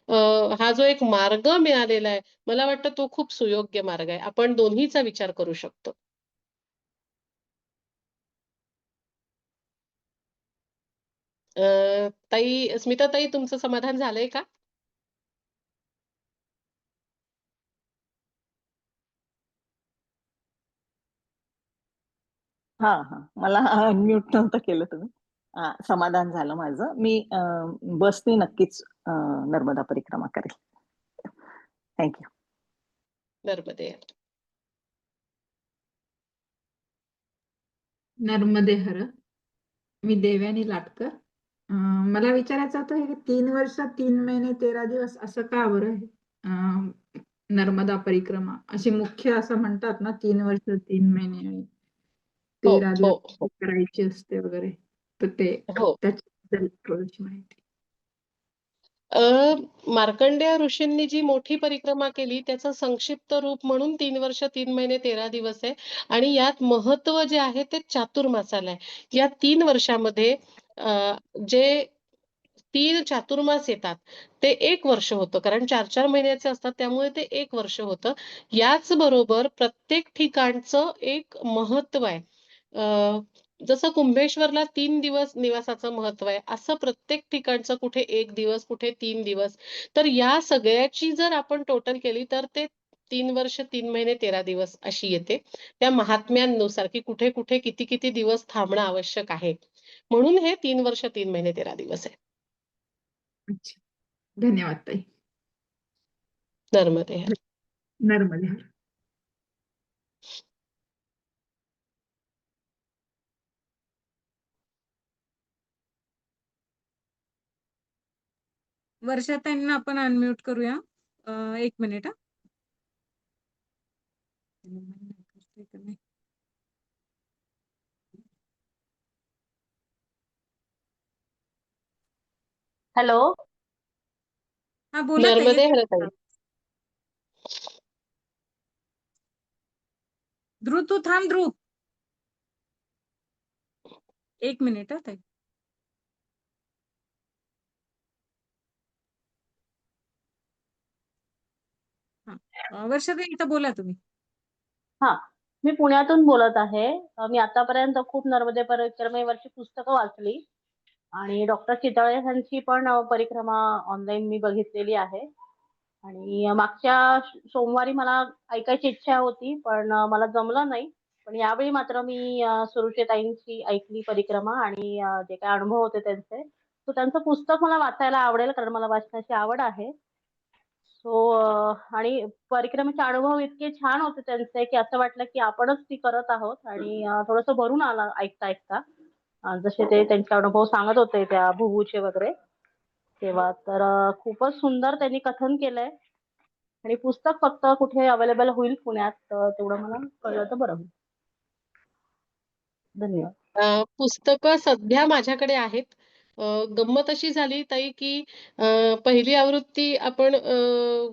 अ, हा जो एक मार्ग मिळालेला आहे, मला वाटतं तो खूप सुयोग्य मार्ग आहे. आपण दोन्हीचा विचार करू शकतो. स्मिता ताई तुमचं समाधान झालंय का? हां, हां. मला अनम्यूट नव्हतं केलं तुम्ही. समाधान झालं माझं. मी बसने नक्कीच नर्मदा परिक्रमा करेल. Thank you. नर्मदे. नर्मदे हर. मी देवयानी लाटकर. मला विचारायचं होतं हे 3 वर्ष 3 महिने 13 दिवस असं का बरं आहे? नर्मदा परिक्रमा अशी मुख्य असं म्हणतात ना 3 वर्ष 3 महिने आणि हो, 13 हो, दिवस हो, करायची असते वगैरे. तर ते हो. त्याच्याबद्दल थोडीशी माहिती. अ, मार्कंडेय ऋषींनी जी मोठी परिक्रमा केली त्याचं संक्षिप्त रूप म्हणून 3 वर्ष 3 महिने 13 दिवस आहे आणि यात महत्त्व जे आहे ते चातुर्मासाला आहे. या 3 वर्षामध्ये जे 3 चातुर्मास येतात ते 1 वर्ष होतं. कारण 4-4 महिन्याचे असतात त्यामुळे ते 1 वर्ष होतं. याचबरोबर प्रत्येक ठिकाणचं एक महत्त्व आहे. जसं कुंभेश्वरला 3 दिवस निवासाचं महत्त्व आहे, असं प्रत्येक ठिकाणचं कुठे 1 दिवस, कुठे 3 दिवस. तर या सगळ्याची जर आपण टोटल केली तर ते 3 वर्ष 3 महिने 13 दिवस अशी येते. त्या महात्म्यांनुसार की कुठे-कुठे, किती-किती दिवस थांबणं आवश्यक आहे. म्हणून हे 3 वर्ष 3 महिने 13 दिवस आहे. अच्छा. धन्यवाद ताई. नर्मदे हर. नर्मदे हर. वर्षाताईंना आपण अनम्यूट करूया. 1 मिनिट हां. हॅलो. हां, बोला ताई. नर्मदे येतोय हर का ताई. आवाज? ध्रुव तू थांब ध्रुव. 1 मिनिट हां ताई. हां. वर्षाताई आता बोला तुम्ही. हां. मी पुण्यातून बोलत आहे. मी आतापर्यंत खूप नर्मदे परिक्रमेवरची पुस्तकं वाचली आणि डॉक्टर चितळे यांची पण परिक्रमा ऑनलाईन मी बघितलेली आहे. आणि मागच्या सोमवारी मला ऐकायची इच्छा होती, पण मला जमलं नाही. पण यावेळी मात्र मी सुरुचिताईंची ऐकली परिक्रमा आणि जे काय अनुभव होते त्यांचे, तो त्यांचं पुस्तक मला वाचायला आवडेल, कारण मला वाचनाची आवड आहे. सो आणि परिक्रमेचे अनुभव इतके छान होते त्यांचे, की असं वाटलं की आपणच ती करत आहोत आणि थोडंसं भरून आलं ऐकता ऐकता. जसे ते त्यांचे अनुभव सांगत होते त्या भुवूचे वगैरे तेव्हा, तर खूपच सुंदर त्यांनी कथन केलंय. आणि पुस्तक फक्त कुठे अवेलेबल होईल पुण्यात, तेवढं मला कळलं तर बरं होईल. धन्यवाद. पुस्तकं सध्या माझ्याकडे आहेत. गंमत अशी झाली ताई की पहिली आवृत्ती आपण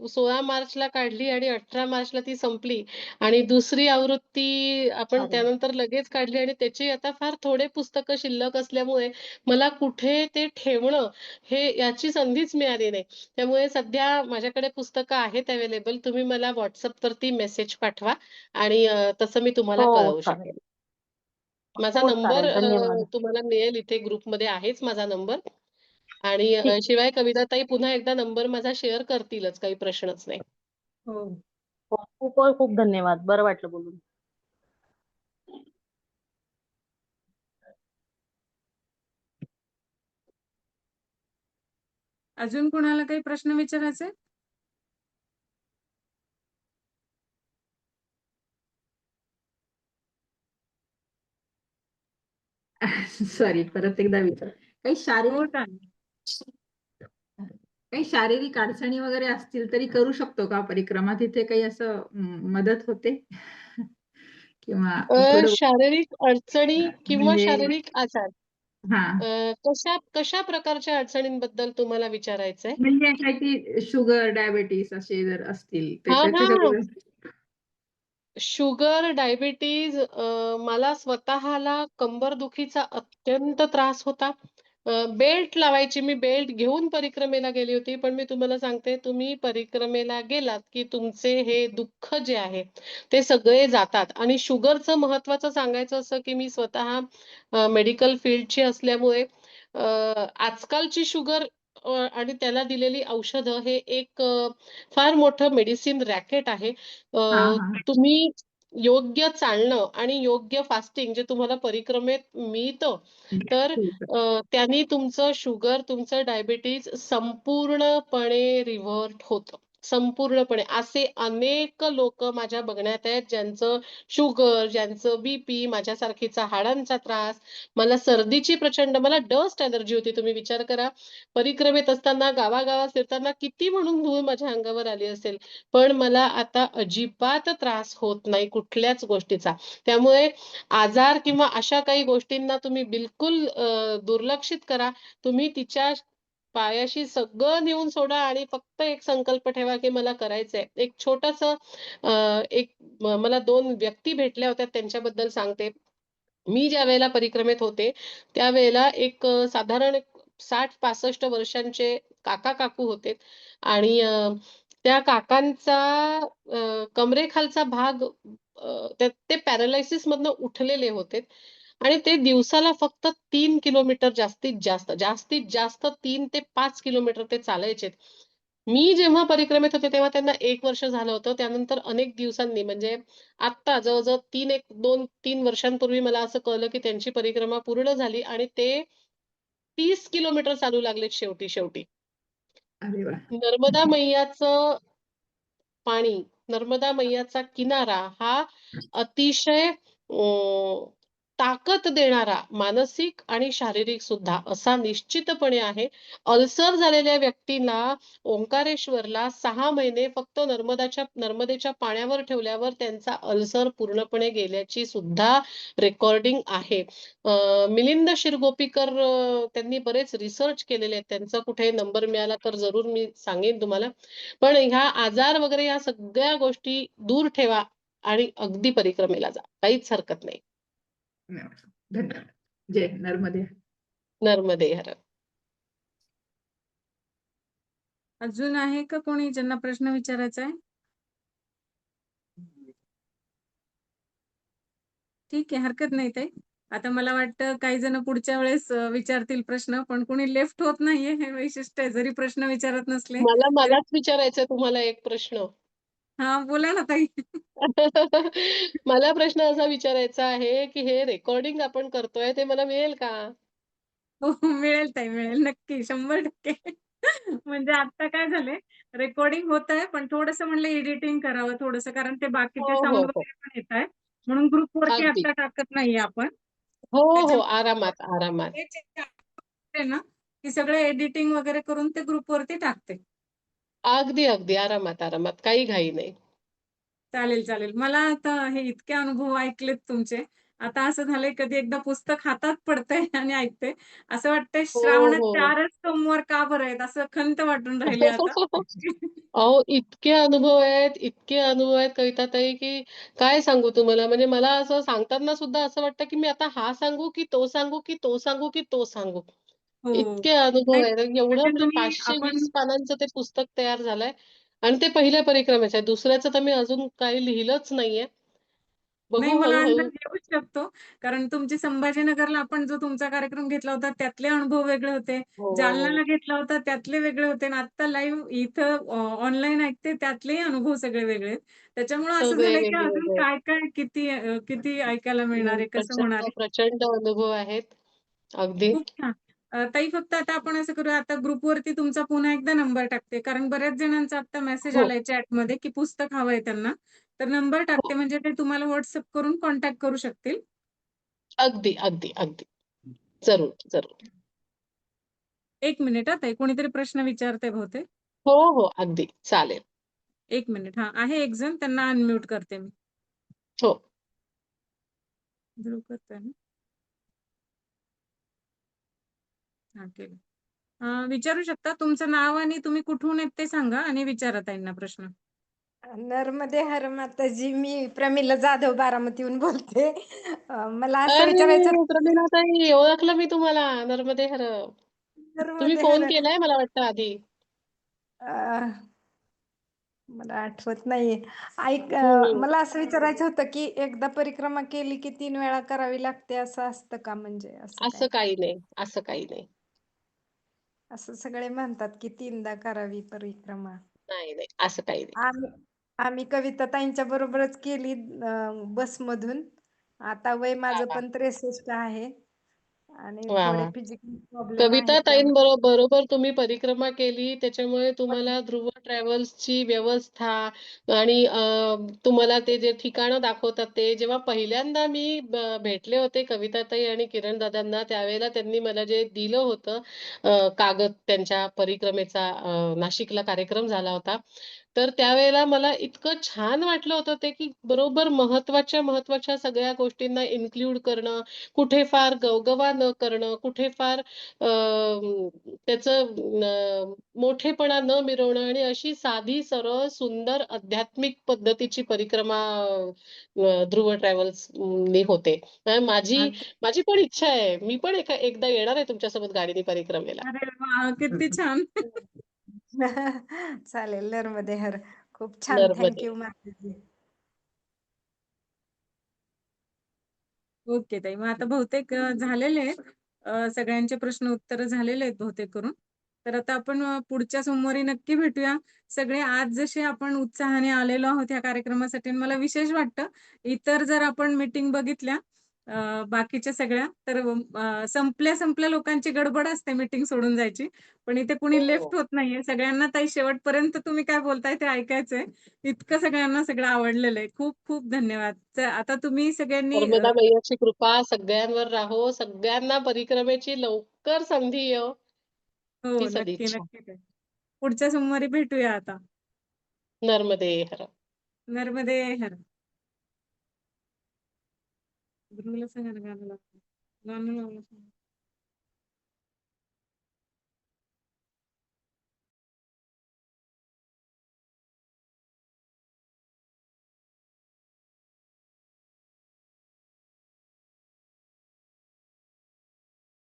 16 मार्चला काढली आणि 18 मार्चला ती संपली आणि दुसरी आवृत्ती आपण अरे. त्यानंतर लगेच काढली आणि त्याची आता फार थोडे पुस्तकं शिल्लक असल्यामुळे मला कुठे ते ठेवणं हे याची संधीच मिळाली नाही. त्यामुळे सध्या माझ्याकडे पुस्तकं आहेत अवेलेबल. तुम्ही मला व्हॉट्सअपवरती मेसेज पाठवा आणि तसं मी तुम्हाला हो, कळवू चालेल. शकेन. माझा हो, नंबर चालेल. धन्यवाद. तुम्हाला मिळेल, इथे ग्रुपमध्ये आहेच माझा नंबर. आणि ठीक. शिवाय कविताताई पुन्हा एकदा नंबर माझा शेअर करतीलच, काही प्रश्नच नाही. हो. हो, खूप खूप धन्यवाद. बरं वाटलं बोलून. अजून कोणाला काही प्रश्न विचारायचे? सॉरी, परत एकदा विचार. काही हो, शारीरिक चालेल. काही शारीरिक अडचणी वगैरे असतील तरी करू शकतो का परिक्रमा? तिथे काही असं मदत होते? किंवा थोडं शारीरिक अडचणी किंवा म्हणजे शारीरिक आजार हा कशा प्रकारच्या अडचणींबद्दल तुम्हाला विचारायचंय? म्हणजे काय की शुगर, डायबिटीस असे जर असतील तर हा त्याच्यासाठी शुगर, डायबिटीज, मला स्वतःला कंबरदुखीचा अत्यंत त्रास होता. बेल्ट लावायची, मी बेल्ट घेऊन परिक्रमेला गेली होती. पण मी तुम्हाला सांगते, तुम्ही परिक्रमेला गेलात की तुमचे हे दुःख जे आहे ते सगळे जातात. आणि शुगरचं महत्वाचं सांगायचं असं की मी स्वतः मेडिकल फील्डची असल्यामुळे आजकालची शुगर आणि त्याला दिलेली औषधं हे एक फार मोठं मेडिसिन रॅकेट आहे. हा हा तुम्ही योग्य चालणं आणि योग्य फास्टिंग जे तुम्हाला परिक्रमेत मिळतं, तर ठीक आहे. त्यांनी तुमचं शुगर, तुमचं डायबिटीज संपूर्णपणे रिव्हर्ट होतं. संपूर्णपणे. असे अनेक लोक माझ्या बघण्यात आहेत, ज्यांचं शुगर, ज्यांचं बीपी, माझ्यासारखीचा हाडांचा त्रास, मला सर्दीची प्रचंड, मला डस्ट ॲलर्जी होती. तुम्ही विचार करा, परिक्रमेत असताना, गावागावात फिरताना किती म्हणून धूळ माझ्या अंगावर आली असेल. पण मला आता अजिबात त्रास होत नाही कुठल्याच गोष्टीचा. त्यामुळे आजार किंवा अशा काही गोष्टींना तुम्ही बिलकुल दुर्लक्षित करा. तुम्ही तिच्या पायाशी सगळं नेऊन सोडा आणि फक्त एक संकल्प ठेवा की मला करायचंय. एक छोटंसं मला 2 व्यक्ती भेटल्या होत्या, त्यांच्याबद्दल सांगते. मी ज्यावेळेला परिक्रमेत होते, त्यावेळेला एक साधारण 60-65 वर्षांचे काका-काकू होते आणि त्या काकांचा कमरेखालचा भाग ते पॅरालायसिसमधनं उठलेले होते आणि ते दिवसाला फक्त 3 किलोमीटर जास्तीत जास्त 3 ते 5 किलोमीटर ते चालायचे. मी जेव्हा परिक्रमेत होते, तेव्हा त्यांना 1 वर्ष झालं होतं. त्यानंतर अनेक दिवसांनी म्हणजे आत्ता जवळ-जवळ 2-3 वर्षांपूर्वी मला असं कळलं, की त्यांची परिक्रमा पूर्ण झाली आणि ते 30 किलोमीटर चालू लागलेत शेवटी. अरे वा. नर्मदा मैयाचं पाणी, नर्मदा मैयाचा किनारा हा अतिशय ताकद देणारा, मानसिक आणि शारीरिक सुद्धा असा निश्चितपणे आहे. अल्सर झालेल्या व्यक्तीला ओंकारेश्वरला 6 महिने फक्त नर्मदेच्या पाण्यावर ठेवल्यावर त्यांचा अल्सर पूर्णपणे गेल्याची सुद्धा रेकॉर्डिंग आहे. मिलिंद शिरगोपीकर त्यांनी बरेच रिसर्च केलेले आहेत. त्यांचा कुठे नंबर मिळाला तर जरूर मी सांगेन तुम्हाला. पण ह्या आजार वगैरे या सगळ्या गोष्टी दूर ठेवा आणि अगदी परिक्रमेला जा. काहीच हरकत नाही. धन्यवाद. जय नर्मदे. नर्मदे हर. अजून आहे का कोणी ज्यांना प्रश्न विचारायचा आहे? ठीक आहे, हरकत नाही ताई. आता मला वाटतं काही जण पुढच्या वेळेस विचारतील प्रश्न, पण कोणी लेफ्ट होत नाहीये हे वैशिष्ट्य आहे. जरी प्रश्न विचारत नसले तरी मलाच विचारायचंय तुम्हाला एक प्रश्न. हां, बोला ना ताई. मला प्रश्न असा विचारायचा आहे, की हे रेकॉर्डिंग आपण करतोय ते मला मिळेल का? हो, हो. मिळेल ताई, मिळेल. नक्की 100% म्हणजे आता काय झालंय, रेकॉर्डिंग होतंय, पण थोडंसं म्हणलं एडिटिंग करावं थोडंसं, कारण ते हो, बाकीचे हो, साउंड हो. वगैरे पण येतायत. म्हणून ग्रुपवरती अगदी. आता टाकत नाहीये आपण. हो, हो. त्याच्यामुळे आरामात, आरामात. ते जे आहे ना, की सगळं एडिटिंग वगैरे करून ते ग्रुपवरती टाकते. अगदी, अगदी. आरामात, आरामात. काही घाई नाही. चालेल, चालेल. मला आता हे इतके अनुभव ऐकलेत तुमचे. आता असं झालंय कधी एकदा पुस्तक हातात पडतंय आणि ऐकते. असं वाटतंय हो, श्रावणात हो. 4च सोमवार का बरं आहेत? असं खंत वाटून राहिली आता. अहो, इतके अनुभव आहेत, इतके अनुभव आहेत कविताताई, की काय सांगू तुम्हाला. म्हणजे मला असं सांगताना सुद्धा असं वाटतं, की मी आता हा सांगू, की तो सांगू, की तो सांगू, की तो सांगू. हो. इतके अनुभव नाही आहेत. एवढं म्हणजे म्हणजे तुम्ही 520 आपण पानांचं ते पुस्तक तयार झालंय आणि ते पहिल्या परिक्रमेचं आहे. दुसऱ्याचं तर मी अजून काही लिहिलंच नाहीये. नाही बघू मला हळू-हळू. अंदाज येऊच शकतो. कारण तुमची संभाजीनगरला आपण जो तुमचा कार्यक्रम घेतला होता त्यातले अनुभव वेगळे होते. हो. जालन्याला घेतला होता त्यातले वेगळे होते आणि आता लाईव्ह इथं ऑनलाईन ऐकते त्यातलेही अनुभव सगळे वेगळे आहेत. त्याच्यामुळे असं सगळे झालंय की अजून वेगळे-वेगळे. काय-काय किती ऐकायला मिळणार आहे, कसं होणार प्रचंड, आहे. प्रचंड अनुभव आहेत. अगदी. खूप छान. ताई फक्त आता आपण असं करूया, आता ग्रुपवरती तुमचा पुन्हा एकदा नंबर टाकते. कारण बऱ्याच जणांचा आता मेसेज हो. आलाय चॅटमध्ये, की पुस्तक हवंय त्यांना. तर नंबर टाकते हो. म्हणजे ते तुम्हाला WhatsApp करून कॉन्टॅक्ट करू शकतील. अगदी, अगदी, अगदी. जरूर, जरूर. 1 मिनिट हां ताई, कोणीतरी प्रश्न विचारतंय बहुतेक. हो, हो. अगदी. चालेल. 1 मिनिट हां, आहे एक जण त्यांना अनम्यूट करते मी. हो. ध्रुव करतोय ना? हां, केलं. विचारू शकता. तुमचं नाव आणि तुम्ही कुठून आहेत ते सांगा आणि विचारा ताईंना प्रश्न. नर्मदे हर माताजी. मी प्रमिला जाधव बारामतीहून बोलते. मला असं अरे! विचारायचं होतं की प्रमिलाताई ओळखलं मी तुम्हाला. नर्मदे हर. तुम्ही नर्मदे फोन हर केलाय मला वाटतं आधी. अ, मला आठवत नाहीये. हं. मला असं विचारायचं होतं की एकदा परिक्रमा केली की 3 वेळा करावी लागते असं असतं का, म्हणजे असं काय? असं काही नाही. असं काही नाही. असं सगळे म्हणतात की 3दा करावी परिक्रमा. नाही, नाही. असं काही नाही. आम्ही आम्ही कविता ताईंच्या बरोबरच केली बसमधून. आता वय वाह, माझं वाह! पण 63 आहे आणि वाह, थोडे वाह! फिजिकल प्रॉब्लेम आहेत त्यामुळे कविताताईंबरोबर तुम्ही परिक्रमा केली. त्याच्यामुळे पण ध्रुव ट्रॅव्हल्सची व्यवस्था आणि तुम्हाला ते जे ठिकाणं दाखवतात ते जेव्हा पहिल्यांदा मी भेटले होते कविताताई आणि किरणदादांना, त्यावेळेला त्यांनी मला जे दिलं होतं कागद त्यांच्या परिक्रमेचा नाशिकला कार्यक्रम झाला होता. तर त्यावेळेला मला इतकं छान वाटलं होतं ते, की बरोबर महत्त्वाच्या सगळ्या गोष्टींना इन्क्लूड करणं, कुठे फार गवगवा न करणं, कुठे फार त्याचं मोठेपणा न मिरवणं आणि अशी साधी, सरळ, सुंदर आध्यात्मिक पद्धतीची परिक्रमा ध्रुव ट्रॅव्हल्सनी होते. माझी अगदी. माझी पण इच्छा आहे. मी पण एकदा येणार आहे तुमच्यासोबत गाडीने परिक्रमेला. अरे वाह! किती छान. चालेल. नर्मदे हर. खूप छान. Thank Narmade. यू माताजी. ओके ताई. मग आता बहुतेक झालेले आहेत. सगळ्यांचे प्रश्न उत्तरं झालेले आहेत बहुतेक करून. तर आता आपण पुढच्या सोमवारी नक्की भेटूया. सगळे आज जसे आपण उत्साहाने आलेलो आहोत ह्या कार्यक्रमासाठी आणि मला विशेष वाटतं, इतर जर आपण मीटिंग बघितल्या बाकीच्या सगळ्या तर संपल्या लोकांची गडबड असते मीटिंग सोडून जायची. पण इथे कुणी हो. लेफ्ट होत नाहीये. सगळ्यांना ताई शेवटपर्यंत तुम्ही काय बोलताय ते ऐकायचंय. इतकं सगळ्यांना सगळं आवडलेलं आहे. खूप खूप धन्यवाद. आता तुम्ही सगळ्यांनी नर्मदा मैयाची कृपा सगळ्यांवर राहो. सगळ्यांना परिक्रमेची लवकर संधी येवो, हो, ही नक्की, सदिच्छा. नक्की ताई. पुढच्या सोमवारी भेटूया आता. नर्मदे हर. नर्मदे हर. गुरुला सांगा ना गाणं लावायला. गाणं लावायला सांगा.